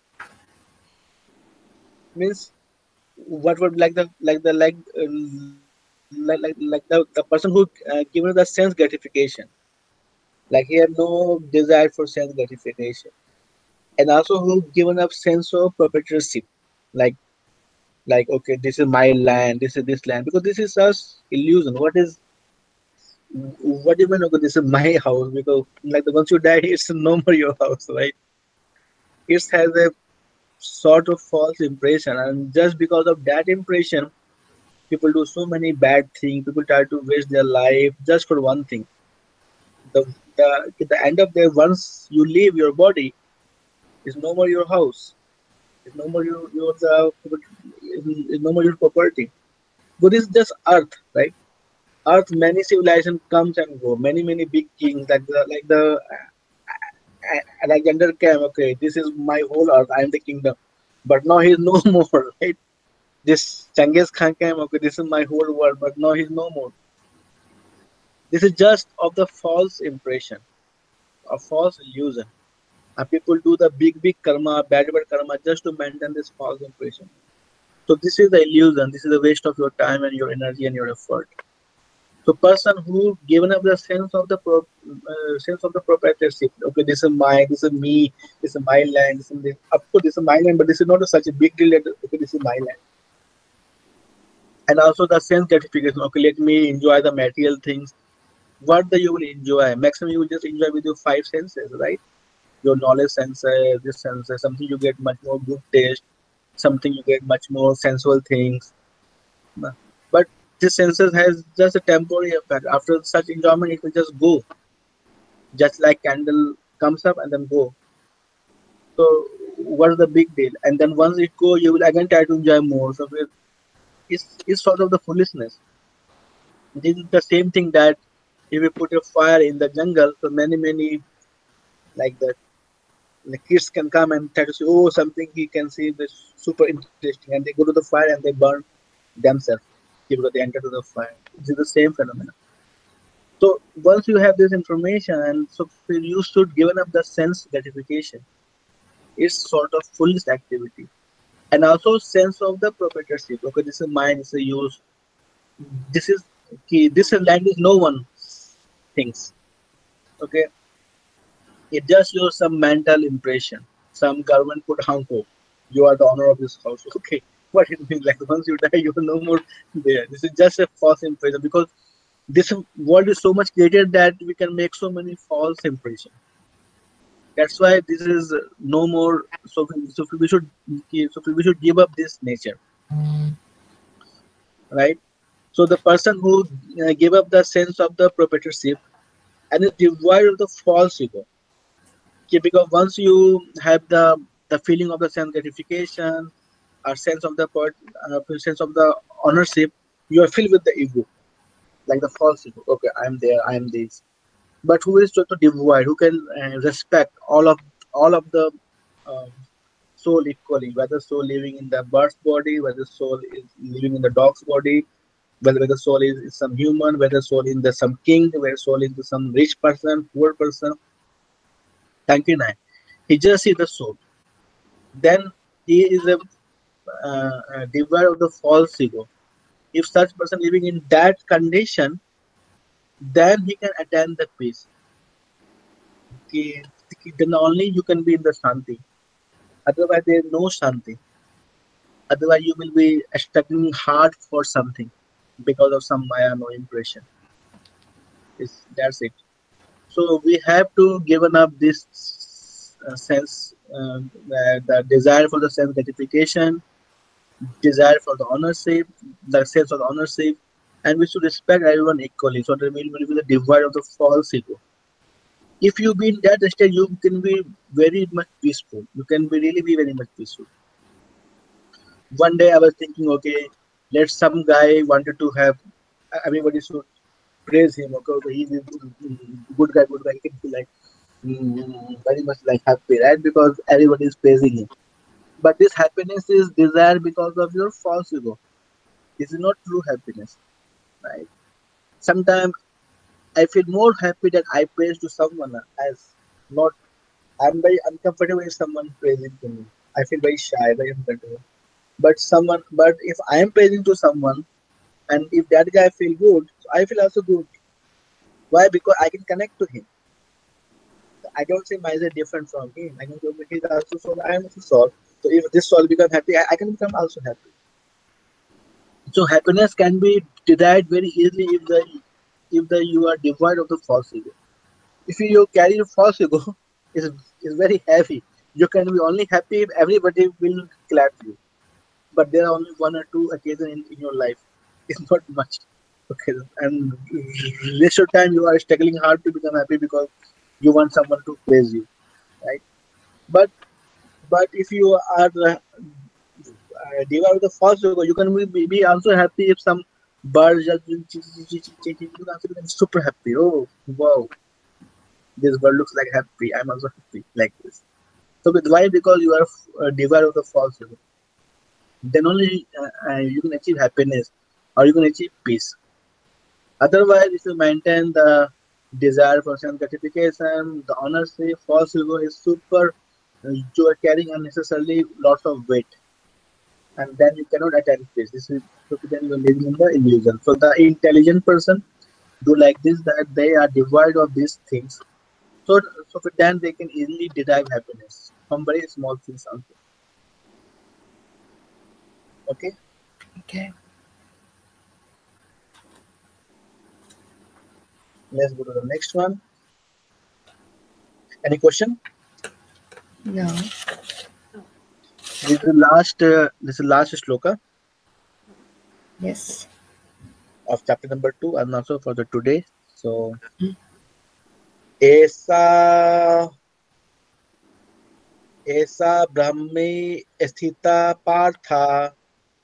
means what would like the person who given the sense gratification, like he have no desire for sense gratification, and also who given up sense of proprietorship, like okay, this is my land, this is this land, because this is us illusion. What do you mean, okay, this is my house? Because like the once you die, it's no more your house, right? It has a sort of false impression, and just because of that impression, people do so many bad things. People try to waste their life just for one thing. The at the end of the once you leave your body, it's no more your house. It's no more it's no more your property. But it's just earth, right? Earth, many civilization comes and go. Many big kings Alexander came. Okay, this is my whole earth. I am the kingdom. But now he's no more, right? This Genghis Khan came. Okay, this is my whole world. But now he's no more. This is just of the false impression, a false illusion. And people do the big karma, bad karma just to maintain this false impression. So this is the illusion. This is the waste of your time and your energy and your effort. So person who given up the sense of the proprietorship. Okay, this is my, this is me, this is my land. This is this. Of course, this is my land, but this is not such a big deal. That, okay, this is my land. And also the sense gratification. Okay, let me enjoy the material things. What the you will enjoy? Maximum you will just enjoy with your five senses, right? Your knowledge sense, this sense, something you get much more good taste. something you get much more sensual things. But this senses has just a temporary effect. After such enjoyment, it will just go, just like candle comes up and then go. So what is the big deal? And then once it go, you will again try to enjoy more. So it's sort of the foolishness. This is the same thing that if you put a fire in the jungle, so many like the kids can come and try to say, oh, something he can see this super interesting, and they go to the fire and they burn themselves because they enter to the fire. This is the same phenomenon. So once you have this information, and so you should given up the sense gratification. It's sort of foolish activity, and also sense of the proprietorship. Okay, this is mine. This is yours. This is key. This is language no one thinks. Okay, it just shows some mental impression. Some government put hanko. You are the owner of this house. Okay, what it means? Like once you die, you are no more there. This is just a false impression because this world is so much created that we can make so many false impressions. That's why this is no more. So we should give up this nature, right? So the person who give up the sense of the proprietorship and is devoid of the false ego. Okay, because once you have the feeling of the sense gratification or sense of the ownership, you are filled with the ego, like the false ego. Okay, I'm there, I'm this. But who is totally devoid? Who can respect all of the um, soul equally, whether soul living in the bird's body, whether soul is living in the dog's body, whether soul is some human, whether soul in the some king, whether soul is some rich person, poor person, thank you, Nai. He just see the soul. Then he is a devoid of the false ego. If such person living in that condition, then he can attain the peace. Ki- Then only you can be in the shanti. Otherwise, there is no shanti. Otherwise, you will be struggling hard for something because of some maya no impression. That's it. So we have to given up this sense, the desire for the self gratification, desire for the ownership, the sense of ownership, and we should respect everyone equally. So that we will be the divide of the false ego. If you be in that state, you can be very much peaceful. You can be really be very much peaceful. One day I was thinking, okay, let some guy wanted to have everybody should praise him. Okay, okay, he's a good guy, good guy. He can be like very much like happy, right? Because everybody is praising him. But this happiness is desired because of your false ego. This is not true happiness, right? Sometimes I feel more happy that I praise to someone as not. I'm very uncomfortable if someone praising to me. I feel very shy, very uncomfortable. But if I am praising to someone, and if that guy feel good, so I feel also good. Why? Because I can connect to him. I don't say mine is different from him. I can go, he's also soul, I am also soul. So if this soul become happy, I can become also happy. So happiness can be derived very easily if the you are devoid of the false ego. If you carry a false ego, is very heavy. You can be only happy if everybody will clap you. But there are only one or two occasions in your life. It's not much. Okay, and rest of time you are struggling hard to become happy because you want someone to praise you, right? But if you are devoid of the false ego, you can be also happy if some bird just you can also become super happy. Oh wow, this bird looks like happy. I'm also happy like this. So with why? Because you are devoid of the false ego. Then only you can achieve happiness or you can achieve peace. Otherwise, if you maintain the desire for self gratification, the ownership, false ego is super. You are carrying unnecessarily lots of weight, and then you cannot attain peace. This is so then you are living in the illusion. So the intelligent person do like this that they are devoid of these things. So for then they can easily derive happiness from very small things also. Okay, Okay. let's go to the next one. Any question? No. This is last shloka Yes. of chapter number 2, and also for the today. So, Mm. esa esa brahmi sthita partha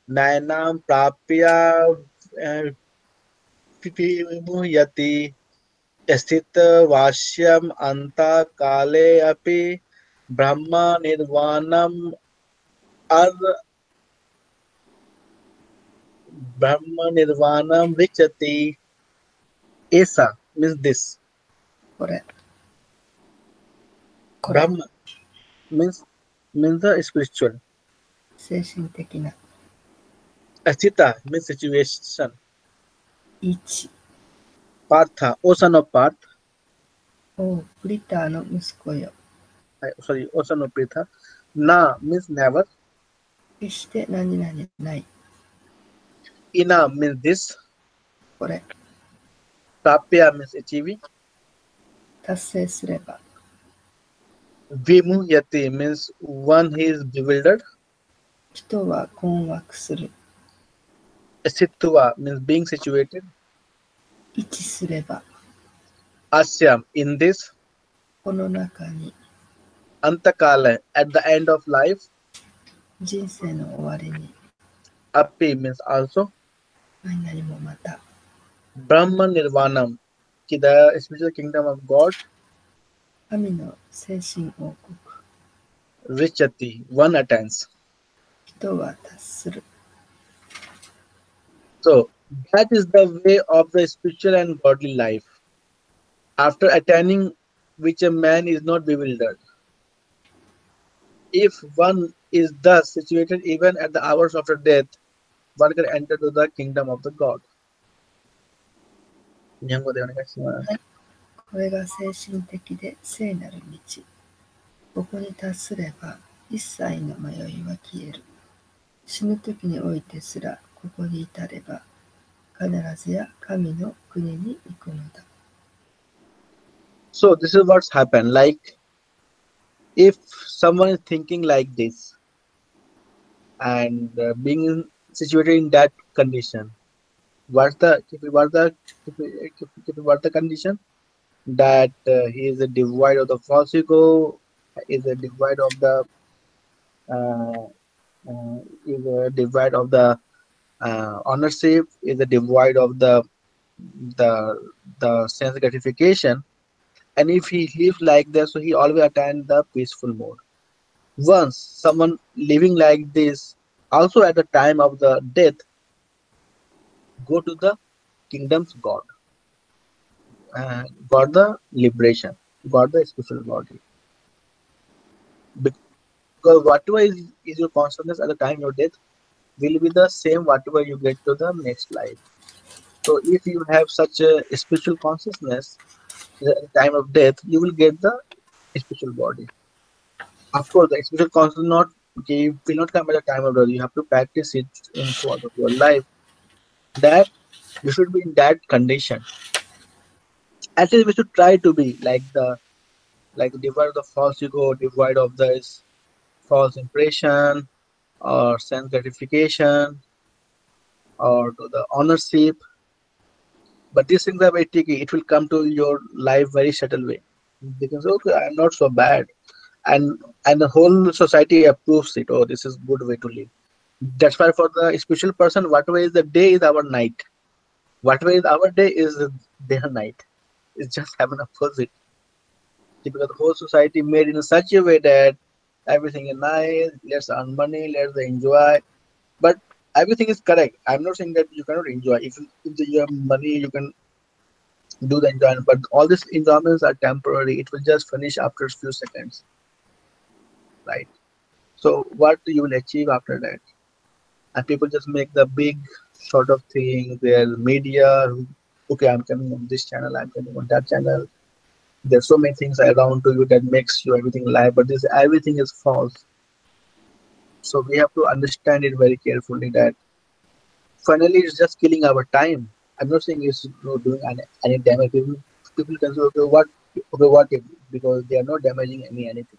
nainam prapya uh, vimuhyati स्थित वाष्यम अंत काले अपि ब्रह्म निर्वाणम अर ब्रह्म निर्वाणम विचति ऐसा means this これ、これ、Brahma means the spiritual 精神的な Asthita means situation 位置 Partha O son of Parth をプリターの息子よ。sorry O son of Pritha Na means never 決して何々ない。Ina means this これ、Prapya means achieving 達成すれば、Vimuhyati means one he is bewildered 人は困惑する。Asthitva means being situated 位置すれば、Asyam in this この中に Antakala at the end of life 人生の終わりに Api means also 何々もまた Brahma Nirvanam the spiritual kingdom of God 神の精神王国 Richati one attains. 人は達する。 So that is the way of the spiritual and godly life. After attaining which a man is not bewildered. If one is thus situated even at the hours after death, one can enter to the kingdom of the God. 日本語でお願いします。これが精神的で聖なる道。ここに達すれば一切の迷いは消える。死ぬ時においてすらここに至れば必ずや神の国に行くのだ。 So this is what's happened. Like if someone is thinking like this and being situated in that condition, what's the what the condition that he is a devoid of the false ego, is a devoid of the uh, is a devoid of the ownership, is a devoid of the the sense gratification, and if he lives like this, so he always attain the peaceful mode. Once someone living like this, also at the time of the death, go to the kingdom's God, got the liberation, got the spiritual body. Because whatever is your consciousness at the time of death will be the same whatever you get to the next life. So if you have such a spiritual consciousness at the time of death, you will get the spiritual body. Of course, the spiritual consciousness not will not come at the time of death. You have to practice it in throughout of your life. That you should be in that condition. At least we should try to be like devoid of the false ego, devoid of this false impression or sense gratification or to the ownership. But these things are very tricky. It will come to your life very subtle way. They can say, okay, I'm not so bad. And the whole society approves it. Oh, this is good way to live. That's why for the spiritual person, whatever is the day is our night. Whatever is our day is their night. It's just happen opposite. Because the whole society made in such a way that everything is nice, let's earn money, let's enjoy. But everything is correct. I'm not saying that you cannot enjoy. If you have money, you can do the enjoyment. But all these enjoyments are temporary. It will just finish after a few seconds, right? So what you will achieve after that? And people just make the big sort of thing. Their media, okay, I'm coming on this channel, I'm coming on that channel. There's so many things around to you that makes you everything live, but this everything is false. So we have to understand it very carefully that finally it's just killing our time. I'm not saying it's not doing any damage. People can say, okay, what if? Because they are not damaging anything.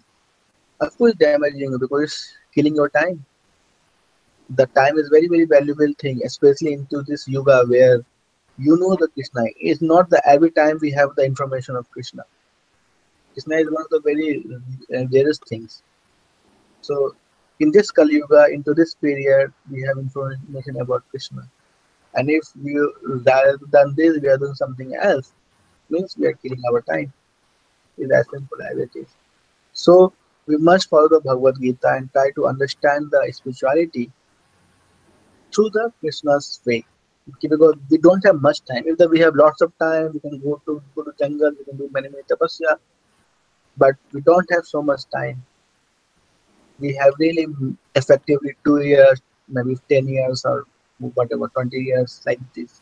Of course, damaging because it's killing your time. The time is very very valuable thing, especially into this yoga where you know the Krishna. It's not the every time we have the information of Krishna. Krishna is one of the very rarest things. So in this Kali Yuga, into this period, we have information about Krishna. And if we rather than this, we are doing something else, means we are killing our time. It's as simple as it is. So we must follow the Bhagavad Gita and try to understand the spirituality through the Krishna's way. Okay, because we don't have much time. If we have lots of time, we can go to jungle, we can do many tapasya, but we don't have so much time. We have really effectively 2 years, maybe 10 years or whatever, 20 years like this.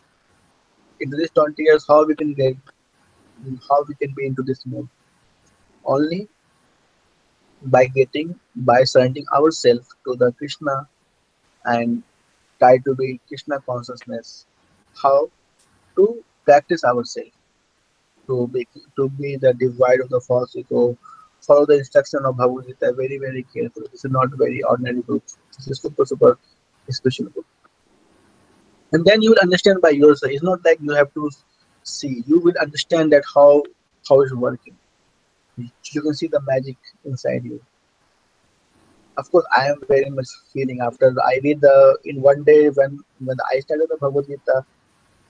Into this 20 years, how we can be into this mode? Only by surrendering ourselves to the Krishna and try to be Krishna consciousness. How to practice ourselves to be the divide of the false ego. Follow the instruction of Bhagavad Gita very very carefully. This is not very ordinary book. This is super super special book. And then you will understand by yourself. It's not like you have to see. You will understand that how it's working. You can see the magic inside you. Of course, I am very much feeling after I read the in one day when I started the Bhagavad Gita.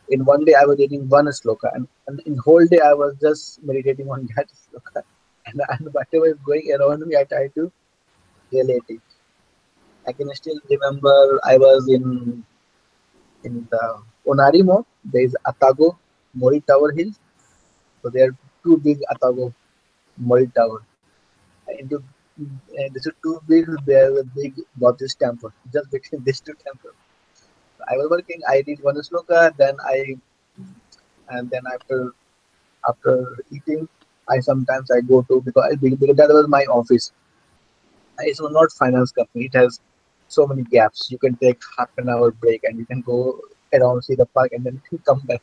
In one day, I was reading one sloka, and in whole day, I was just meditating on that sloka. And whatever is going around me, I try to relate it. I can still remember I was in the Onari. There is Atago Mori Tower Hills. So there are two big Atago Mori Tower. Into these are two big there with big Buddhist temple. Just between these two temples. I was working. I did one sloka. Then after eating, I sometimes I go to because that was my office. It's not finance company. It has so many gaps. You can take half an hour break and you can go around see the park and then you can come back.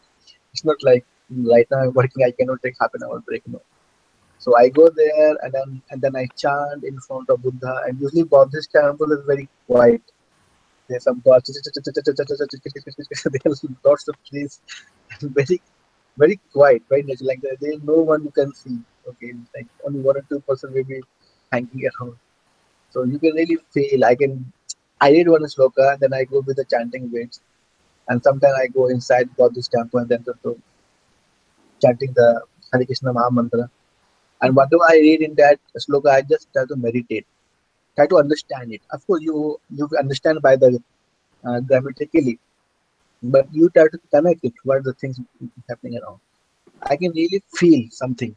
It's not like right now I'm working. I cannot take half an hour break. No. So I go there and then I chant in front of Buddha. And usually Buddhist temple is very quiet. There's some birds. There's lots of trees. Very very quiet, very natural. Like there is no one you can see. Okay, like only 1 or 2% will be hanging around. So you can really feel. I read one sloka, then I go with the chanting bits, and sometimes I go inside Buddhist temple and then to chanting the Hare Krishna Maha Mantra. And whatever I read in that sloka, I just try to meditate, try to understand it. Of course, you understand by the grammatically, but you try to connect it. What are the things happening around? I can really feel something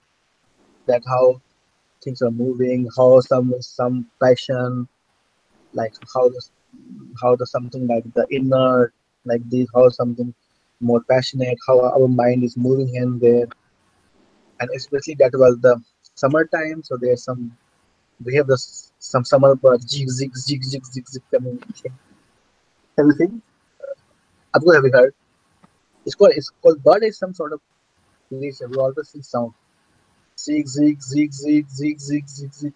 that how things are moving, how some passion, like how the something like the inner, like this, how something more passionate, how our mind is moving here and there, and especially that was the summertime, so there's we have some summer birds, zig zig zig zig zig zig coming. Everything. Of course, have you heard? It's called bird is some sort of creation. We always see sound. Zig zig zig zig zig zig zig zig.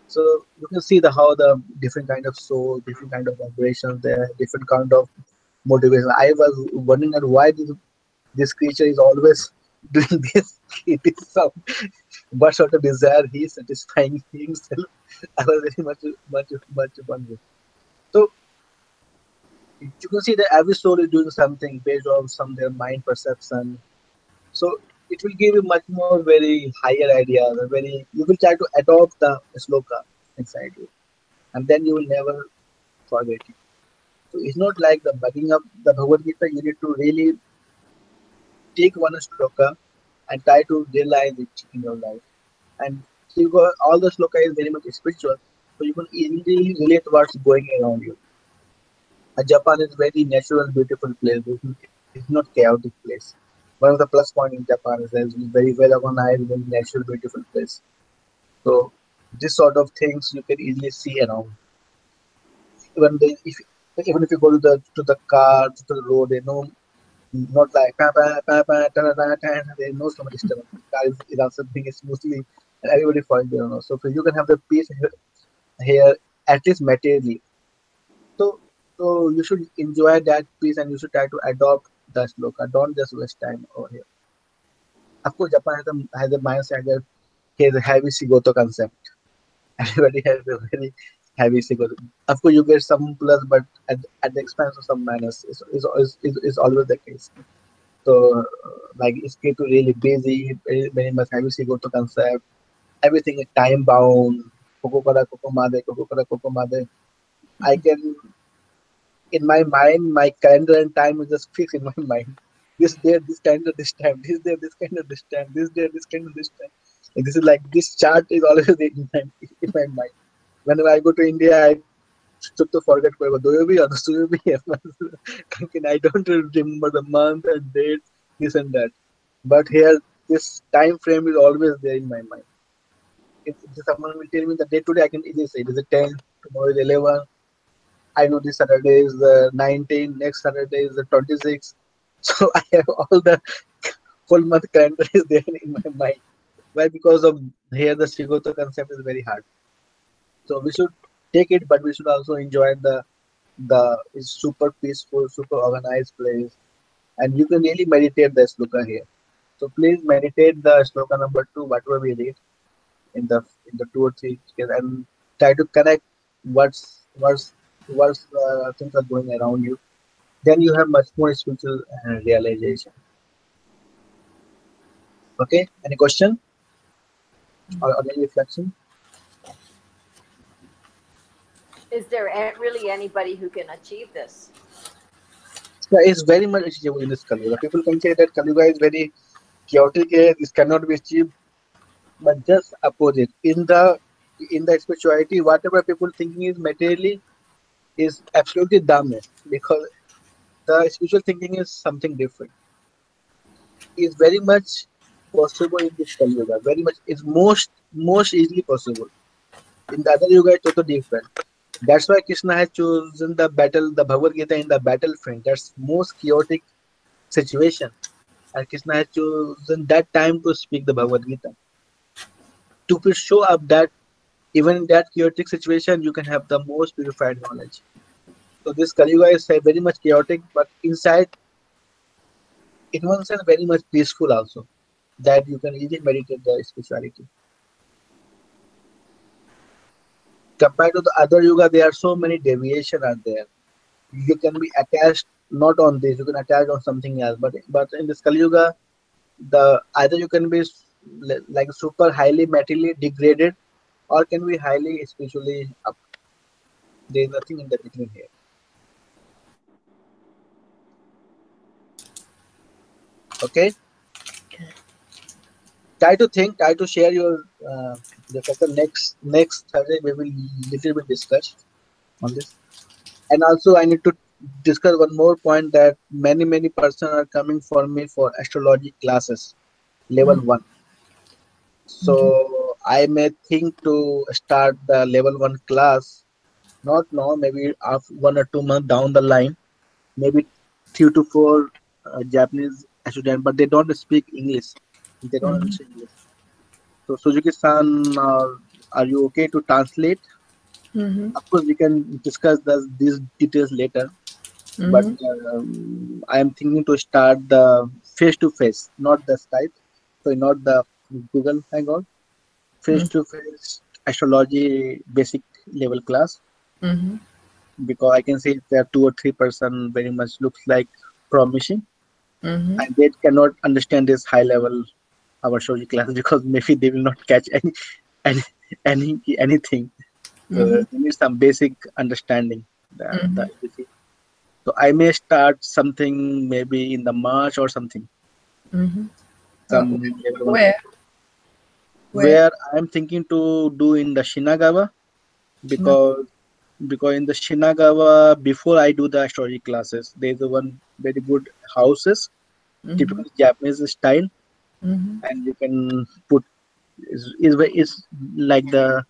So you can see the how the different kind of soul, different kind of vibrations there, different kind of motivation. I was wondering at why this creature is always doing this sound. What sort of desire he is satisfying himself? I was very much wondering. So you can see that every soul is doing something based on some their mind perception. So it will give you much more very higher ideas. You will try to adopt the sloka inside you, and then you will never forget it. So it's not like the bugging up the Bhagavad Gita. You need to really take one sloka and try to realize it in your life. And you go, all the sloka is very much spiritual, so you can easily relate what's going around you. Japan is very natural, beautiful place. It's not chaotic place. One of the plus point in Japan is that it's very well organized, very natural, beautiful place. So this sort of things you can easily see around. Even they, if even if you go to the car to the road, they know not like pa pa pa pa ta ta ta ta. There is no so much disturbance. The car is also being smoothly, and everybody falling there. So you can have the peace here at least materially. So, so you should enjoy that piece and you should try to adopt the sloka. Don't just waste time over here. Of course, Japan has a mindset that he has a heavy Shigoto concept. Everybody has a very heavy Shigoto. Of course, you get some plus, but at the expense of some minus is always the case. So, like, it's get to really busy, very much heavy Shigoto concept. Everything is time bound. Kokokara kokomade, kokokara kokomade. I can in my mind, my calendar and time is just fixed in my mind. This day, this calendar, this time. This day, this calendar, this time. This day, this calendar, this time. And this is like this chart is always in my mind. Whenever I go to India, I took to forget whatever Doyobi or Suyobi. I don't remember the month and date, this and that. But here, this time frame is always there in my mind. If someone will tell me the date today, I can easily say it is the 10th, tomorrow is 11th. I know this Saturday is the 19th, next Saturday is the 26th. So I have all the full month calendar is there in my mind. Why? Because of here the Shigoto concept is very hard. So we should take it, but we should also enjoy the it's super peaceful, super organized place, and you can really meditate the sloka here. So please meditate the sloka number two, whatever we read in the two or three, and try to connect what's things are going around you. Then you have much more spiritual realization. Okay, any question or any reflection? Is there really anybody who can achieve this? Yeah, it's very much achievable in this Kali. People can say that Kali is very chaotic, this cannot be achieved, but just opposite. In the spirituality, whatever people thinking is materially is absolutely dumb, because the spiritual thinking is something different. Is very much possible in this Kali Yuga. Very much is most easily possible. In the other Yuga, it's totally different. That's why Krishna has chosen the Bhagavad Gita in the battlefield. That's most chaotic situation. And Krishna has chosen that time to speak the Bhagavad Gita. To show up that even in that chaotic situation, you can have the most purified knowledge. So this Kali Yuga is very much chaotic, but inside, in one sense, very much peaceful also. That you can easily meditate the spirituality. Compared to the other Yuga, there are so many deviations are there. You can be attached not on this, you can attach on something else. But in this Kali Yuga, the either you can be like super highly materially degraded, or can be highly spiritually up. There is nothing in the between here. Okay, try to think, try to share your the next Thursday we will little bit discuss on this. And also I need to discuss one more point, that many person are coming for me for astrology classes level 1. So I may think to start the level 1 class, not now, maybe after 1 or 2 months down the line, maybe 3 to 4 Japanese students, but they don't speak English. They don't understand English. So Suzuki-san, are you okay to translate? Of course, we can discuss these details later. But I am thinking to start the face-to-face, not the Skype, so not the Google Hangout. Face-to-face astrology basic level class, because I can see there are 2 or 3 person very much looks like promising, and they cannot understand this high level our astrology class because maybe they will not catch any anything. So they need some basic understanding the ABC. So I may start something maybe in the March or something. Some level one Where? where I am thinking to do in the Shinagawa, because in the Shinagawa, before I do the astrology classes, there is one very good houses, typical Japanese style, and you can put is like the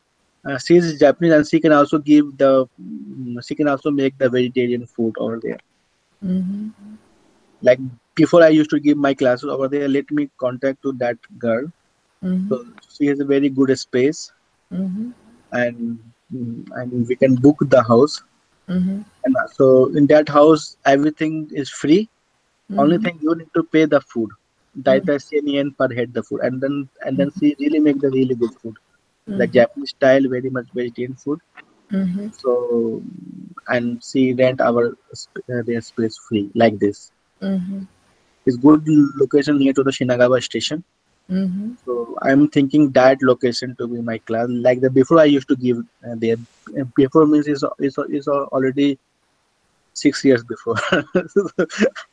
she is Japanese, and she can also she can also make the vegetarian food over there. Like before, I used to give my classes over there. Let me contact to that girl. So she has a very good space, and and we can book the house. Mm-hmm. And so in that house, everything is free. Only Mm-hmm. thing you need to pay the food. That Mm-hmm. is yen per head the food, and then she really make the really good food, like Mm-hmm. Japanese style, very much vegetarian food. Mm-hmm. So and she rent our their space free like this. Mm-hmm. It's good location near to the Shinagawa station. Mm-hmm. So I'm thinking that location to be my class. Like the before I used to give there. Before means is already 6 years before.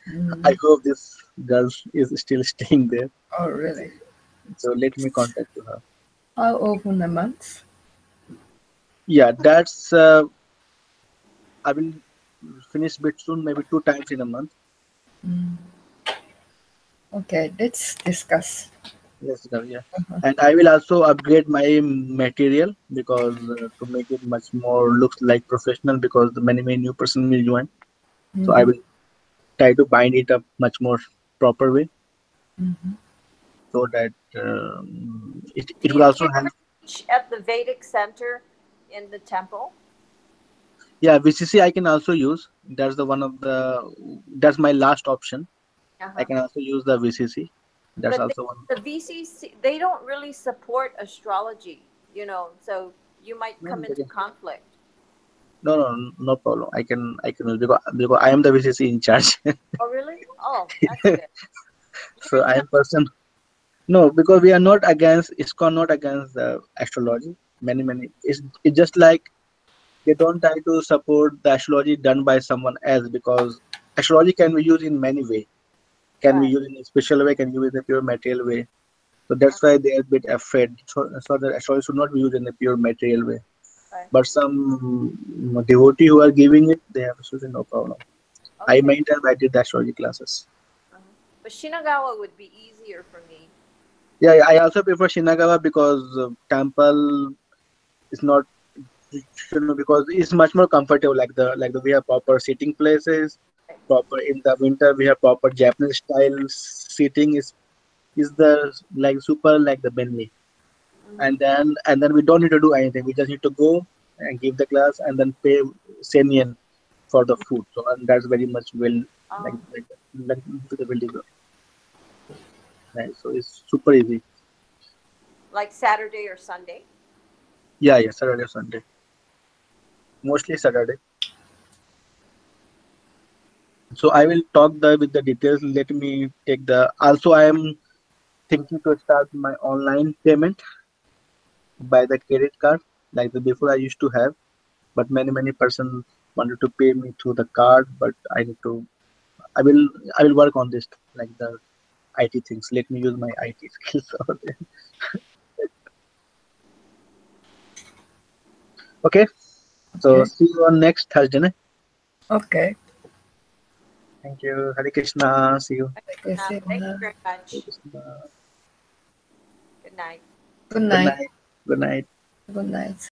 Mm-hmm. I hope this girl is still staying there. Oh, really? So let me contact to her. How often a month? Yeah, that's I will finish bit soon, maybe 2 times in a month. Mm. Okay, let's discuss. Yes, girl, yeah. And I will also upgrade my material because to make it much more looks like professional because the many new person will join. So I Mm-hmm. will try to bind it up much more proper way Mm-hmm. so that it Do will you, also do you help. ever teach at the Vedic Center in the temple? Yeah, VCC I can also use. That's the one of the that's my last option. I Uh-huh. can also use the VCC. That's But also one. the VCC, they don't really support astrology, so you might No, come into conflict. no problem. I can use because I am the VCC in charge. Oh, really? Oh, that's good. You're So in I charge. am person. No, because we are not against ISKCON, not against astrology. Many. It's just like they don't try to support the astrology done by someone else because astrology can be used in many ways. Can be Right. used in a special way, can be used in a pure material way. So that's why they are a bit afraid. So the astrology should not be used in a pure material way. Right. But some devotee who are giving it, they have absolutely no problem. I Okay. many times I did the astrology classes. Uh-huh. But Shinagawa would be easier for me. Yeah, I also prefer Shinagawa because temple is not because it's much more comfortable. Like the we have proper sitting places, Right. proper in the winter we have proper Japanese style seating is the like super like the Bentley. Mm-hmm. And then we don't need to do anything. We just need to go and give the class and then pay Senien for the food. So and that's very much well like Um, like the well developed. Right? So it's super easy. like Saturday or Sunday. Yeah, Saturday, Sunday. Mostly Saturday. So I will talk with the details. Let me take the. Also, I am thinking to start my online payment by the credit card, like the before I used to have. But many persons wanted to pay me through the card, but I need to. I will. I will work on this, like the IT things. Let me use my IT skills over there. Okay. So Okay. see you on next Thursday. Ne? Okay. Thank you. Hare Krishna. See you. Okay, see you Thank you now. very Hare much. Krishna. Good night. Good Good night. night. Good night. Good night.